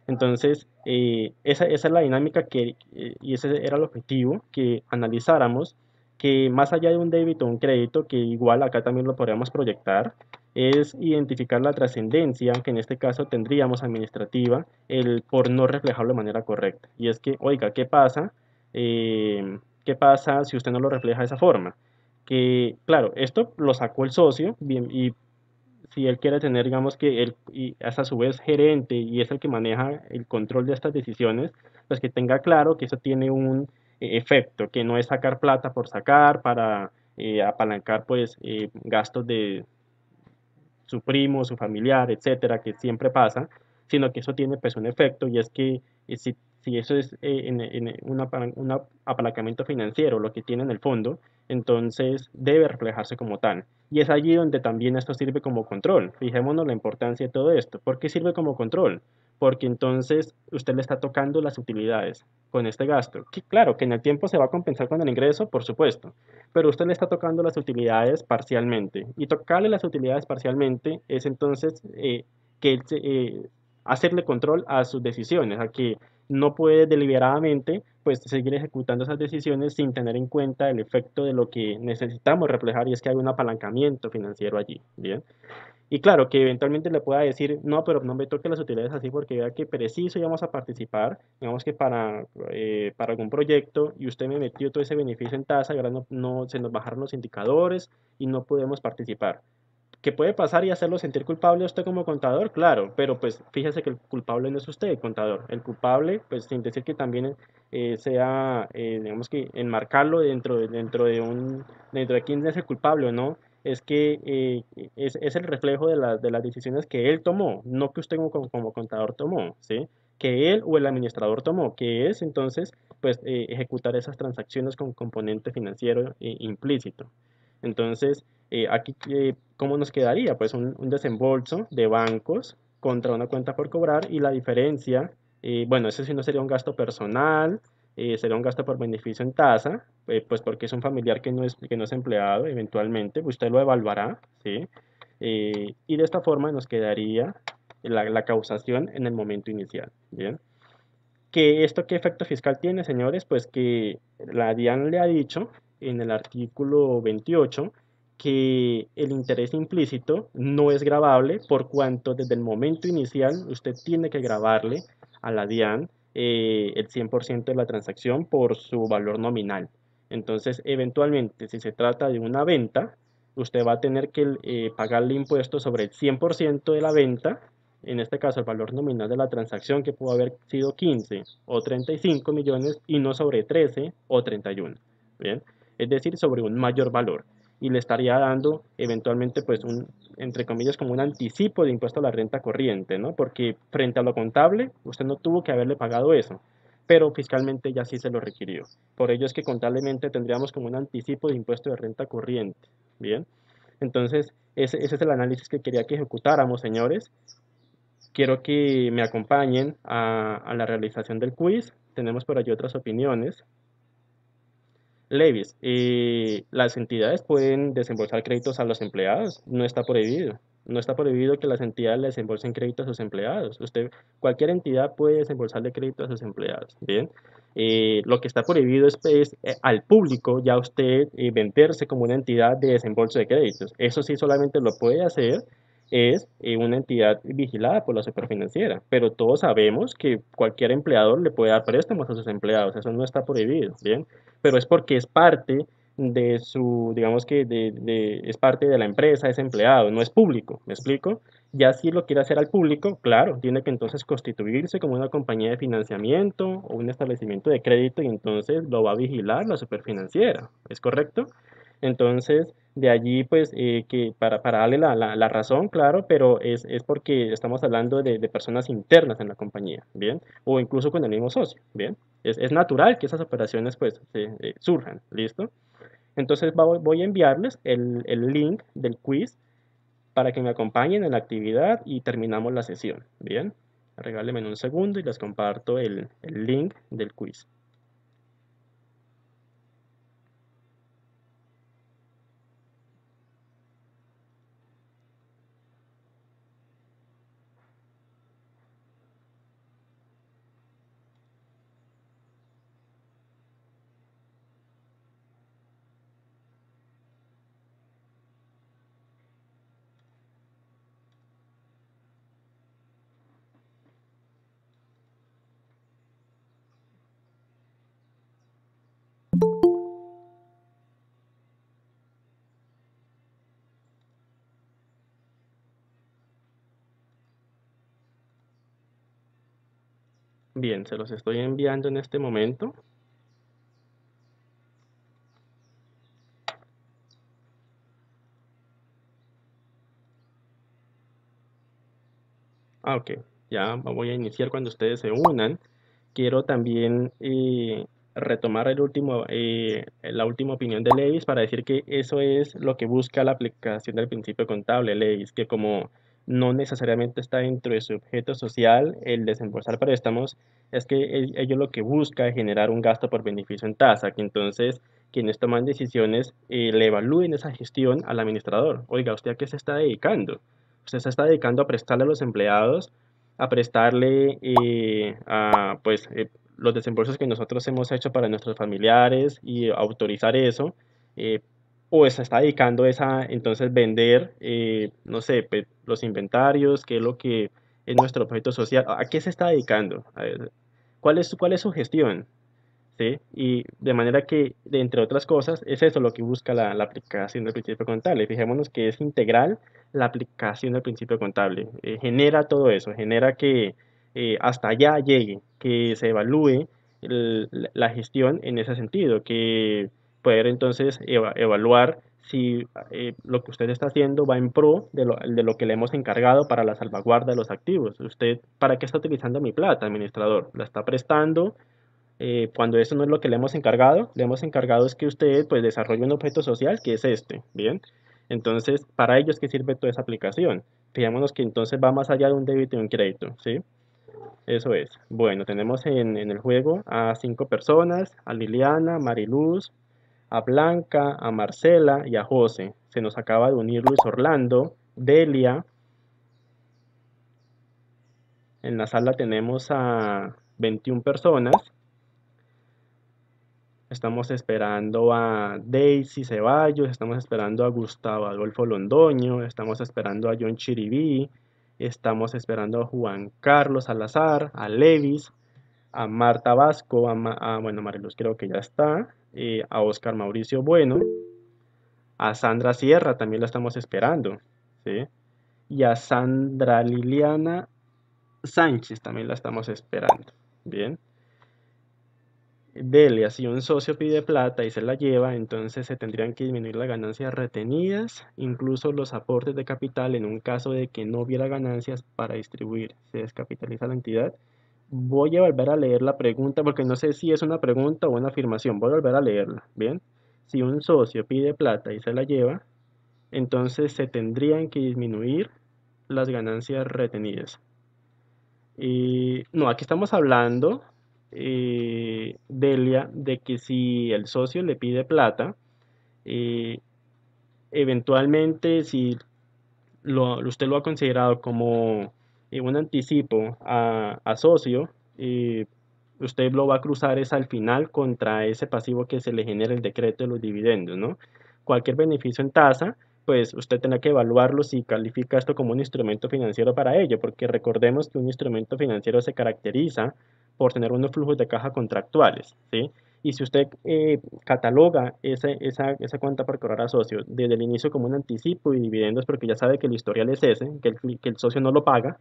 Entonces, esa es la dinámica y ese era el objetivo, que analizáramos que más allá de un débito o un crédito, que igual acá también lo podríamos proyectar, es identificar la trascendencia, que en este caso tendríamos administrativa, el por no reflejarlo de manera correcta. Y es que, oiga, ¿qué pasa si usted no lo refleja de esa forma? Que, claro, esto lo sacó el socio bien, y si él quiere tener, digamos que él y es a su vez gerente y es el que maneja el control de estas decisiones, pues que tenga claro que eso tiene un efecto, que no es sacar plata por sacar para apalancar pues gastos de su primo, su familiar, etcétera, que siempre pasa, sino que eso tiene pues un efecto y es que si eso es un apalancamiento financiero, lo que tiene en el fondo, entonces debe reflejarse como tal. Y es allí donde también esto sirve como control. Fijémonos la importancia de todo esto. ¿Por qué sirve como control? Porque entonces usted le está tocando las utilidades con este gasto. Que claro, que en el tiempo se va a compensar con el ingreso, por supuesto, pero usted le está tocando las utilidades parcialmente. Y tocarle las utilidades parcialmente es entonces hacerle control a sus decisiones, a que no puede deliberadamente pues seguir ejecutando esas decisiones sin tener en cuenta el efecto de lo que necesitamos reflejar y es que hay un apalancamiento financiero allí, ¿bien? Y claro, que eventualmente le pueda decir, no, pero no me toque las utilidades así porque vea que preciso y vamos a participar, digamos que para algún proyecto y usted me metió todo ese beneficio en tasa y ahora se nos bajaron los indicadores y no podemos participar. ¿Qué puede pasar y hacerlo sentir culpable a usted como contador? Claro, pero pues fíjese que el culpable no es usted, el contador. El culpable, pues sin decir que también digamos que enmarcarlo dentro de quién es el culpable o no, es que es el reflejo de las decisiones que él tomó, no que usted como contador tomó, ¿sí? Que él o el administrador tomó, que es entonces, pues, ejecutar esas transacciones con componente financiero implícito. Entonces, aquí, ¿cómo nos quedaría? Pues un desembolso de bancos contra una cuenta por cobrar y la diferencia, bueno, ese sí no sería un gasto personal, sería un gasto por beneficio en tasa, pues porque es un familiar que no es empleado, eventualmente, pues usted lo evaluará, ¿sí? Y de esta forma nos quedaría la causación en el momento inicial, ¿bien? ¿Esto qué efecto fiscal tiene, señores? Pues que la DIAN le ha dicho en el artículo 28 que el interés implícito no es gravable por cuanto desde el momento inicial usted tiene que gravarle a la DIAN el 100% de la transacción por su valor nominal. Entonces, eventualmente, si se trata de una venta, usted va a tener que pagarle impuestos sobre el 100% de la venta, en este caso el valor nominal de la transacción, que pudo haber sido 15 o 35 millones y no sobre 13 o 31. ¿Bien? Es decir, sobre un mayor valor. Y le estaría dando eventualmente, pues, entre comillas, como un anticipo de impuesto a la renta corriente, ¿no? Porque frente a lo contable, usted no tuvo que haberle pagado eso, pero fiscalmente ya sí se lo requirió. Por ello es que contablemente tendríamos como un anticipo de impuesto de renta corriente. Bien, entonces ese es el análisis que quería que ejecutáramos, señores. Quiero que me acompañen a la realización del quiz. Tenemos por allí otras opiniones. Levis, las entidades pueden desembolsar créditos a los empleados, no está prohibido. No está prohibido que las entidades le desembolsen créditos a sus empleados. Cualquier entidad puede desembolsarle crédito a sus empleados. Bien, lo que está prohibido es al público ya usted venderse como una entidad de desembolso de créditos. Eso sí solamente lo puede hacer es una entidad vigilada por la superfinanciera, pero todos sabemos que cualquier empleador le puede dar préstamos a sus empleados, eso no está prohibido, ¿bien? Pero es porque es parte de su, digamos que es parte de la empresa, es empleado, no es público, ¿me explico? Ya si lo quiere hacer al público, claro, tiene que entonces constituirse como una compañía de financiamiento o un establecimiento de crédito y entonces lo va a vigilar la superfinanciera, ¿es correcto? Entonces, de allí, pues, que para darle la razón, claro, pero es porque estamos hablando de personas internas en la compañía, ¿bien? O incluso con el mismo socio, ¿bien? Es natural que esas operaciones, pues, surjan, ¿listo? Entonces, voy a enviarles el link del quiz para que me acompañen en la actividad y terminamos la sesión, ¿bien? Regálenme un segundo y les comparto el link del quiz. Bien, se los estoy enviando en este momento. Ah, ok. Ya voy a iniciar cuando ustedes se unan. Quiero también retomar la última opinión de Levis para decir que eso es lo que busca la aplicación del principio contable, Levis, que como no necesariamente está dentro de su objeto social, el desembolsar préstamos, es que ello lo que busca es generar un gasto por beneficio en tasa, que entonces quienes toman decisiones le evalúen esa gestión al administrador. Oiga, ¿usted a qué se está dedicando? Usted se está dedicando a prestarle a los empleados, a prestarle los desembolsos que nosotros hemos hecho para nuestros familiares y autorizar eso, eh, o se está dedicando a entonces vender, no sé, pues, los inventarios, qué es lo que es nuestro objeto social, ¿a qué se está dedicando? A ver, cuál es su gestión? ¿Sí? Y de manera que, entre otras cosas, es eso lo que busca la aplicación del principio contable. Fijémonos que es integral la aplicación del principio contable. Genera todo eso, genera que hasta allá llegue, que se evalúe la gestión en ese sentido, que poder entonces evaluar si lo que usted está haciendo va en pro de lo que le hemos encargado para la salvaguarda de los activos. ¿Usted para qué está utilizando mi plata, administrador? ¿La está prestando? Cuando eso no es lo que le hemos encargado es que usted pues desarrolle un objeto social que es este, ¿bien? Entonces, para ello es que sirve toda esa aplicación. Fijémonos que entonces va más allá de un débito y un crédito, ¿sí? Eso es. Bueno, tenemos en el juego a 5 personas, a Liliana, Mariluz, a Blanca, a Marcela y a José. Se nos acaba de unir Luis Orlando, Delia. En la sala tenemos a 21 personas. Estamos esperando a Daisy Ceballos, estamos esperando a Gustavo Adolfo Londoño, estamos esperando a John Chiribí, estamos esperando a Juan Carlos Salazar, a Levis, a Marta Vasco, bueno, Mariluz creo que ya está, a Oscar Mauricio Bueno, a Sandra Sierra también la estamos esperando, ¿sí? Y a Sandra Liliana Sánchez también la estamos esperando, ¿bien? Delia, si un socio pide plata y se la lleva, entonces se tendrían que disminuir las ganancias retenidas, incluso los aportes de capital en un caso de que no hubiera ganancias para distribuir. Se descapitaliza la entidad. Voy a volver a leer la pregunta porque no sé si es una pregunta o una afirmación. Voy a volver a leerla. Bien. Si un socio pide plata y se la lleva, entonces se tendrían que disminuir las ganancias retenidas. No, aquí estamos hablando, Delia, de que si el socio le pide plata, eh, eventualmente si usted lo ha considerado como un anticipo a socio, usted lo va a cruzar es al final contra ese pasivo que se le genera el decreto de los dividendos, ¿no? Cualquier beneficio en tasa, pues usted tendrá que evaluarlo si califica esto como un instrumento financiero para ello, porque recordemos que un instrumento financiero se caracteriza por tener unos flujos de caja contractuales, ¿sí? Y si usted cataloga esa cuenta por cobrar a socio desde el inicio como un anticipo y dividendos, porque ya sabe que el historial es ese, que el socio no lo paga,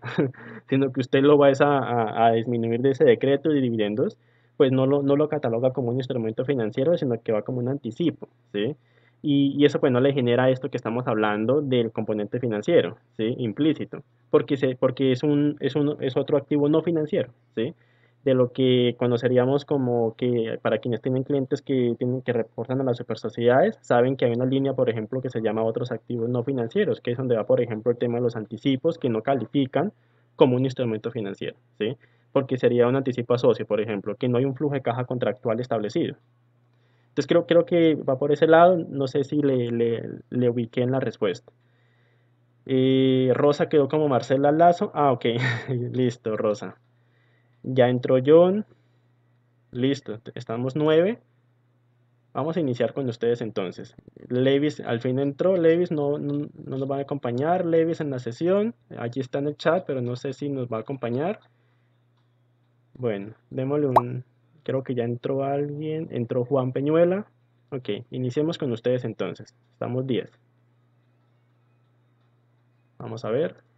sino que usted lo va a disminuir de ese decreto de dividendos, pues no lo cataloga como un instrumento financiero, sino que va como un anticipo, ¿sí? Y eso pues no le genera esto que estamos hablando del componente financiero, ¿sí? Implícito, porque es otro activo no financiero, ¿sí? De lo que conoceríamos como que para quienes tienen clientes que reportan a las super sociedades, saben que hay una línea, por ejemplo, que se llama otros activos no financieros, que es donde va, por ejemplo, el tema de los anticipos que no califican como un instrumento financiero, ¿sí? Porque sería un anticipo a socio, por ejemplo, que no hay un flujo de caja contractual establecido. Entonces creo que va por ese lado, no sé si le ubiqué en la respuesta. Rosa quedó como Marcela Lazo. Ah, ok, listo, Rosa. Ya entró John, listo, estamos 9. Vamos a iniciar con ustedes entonces. Levis al fin entró, Levis no nos va a acompañar, Levis en la sesión, allí está en el chat, pero no sé si nos va a acompañar. Bueno, démosle creo que ya entró alguien, entró Juan Peñuela. Ok, iniciemos con ustedes entonces, estamos 10. Vamos a ver.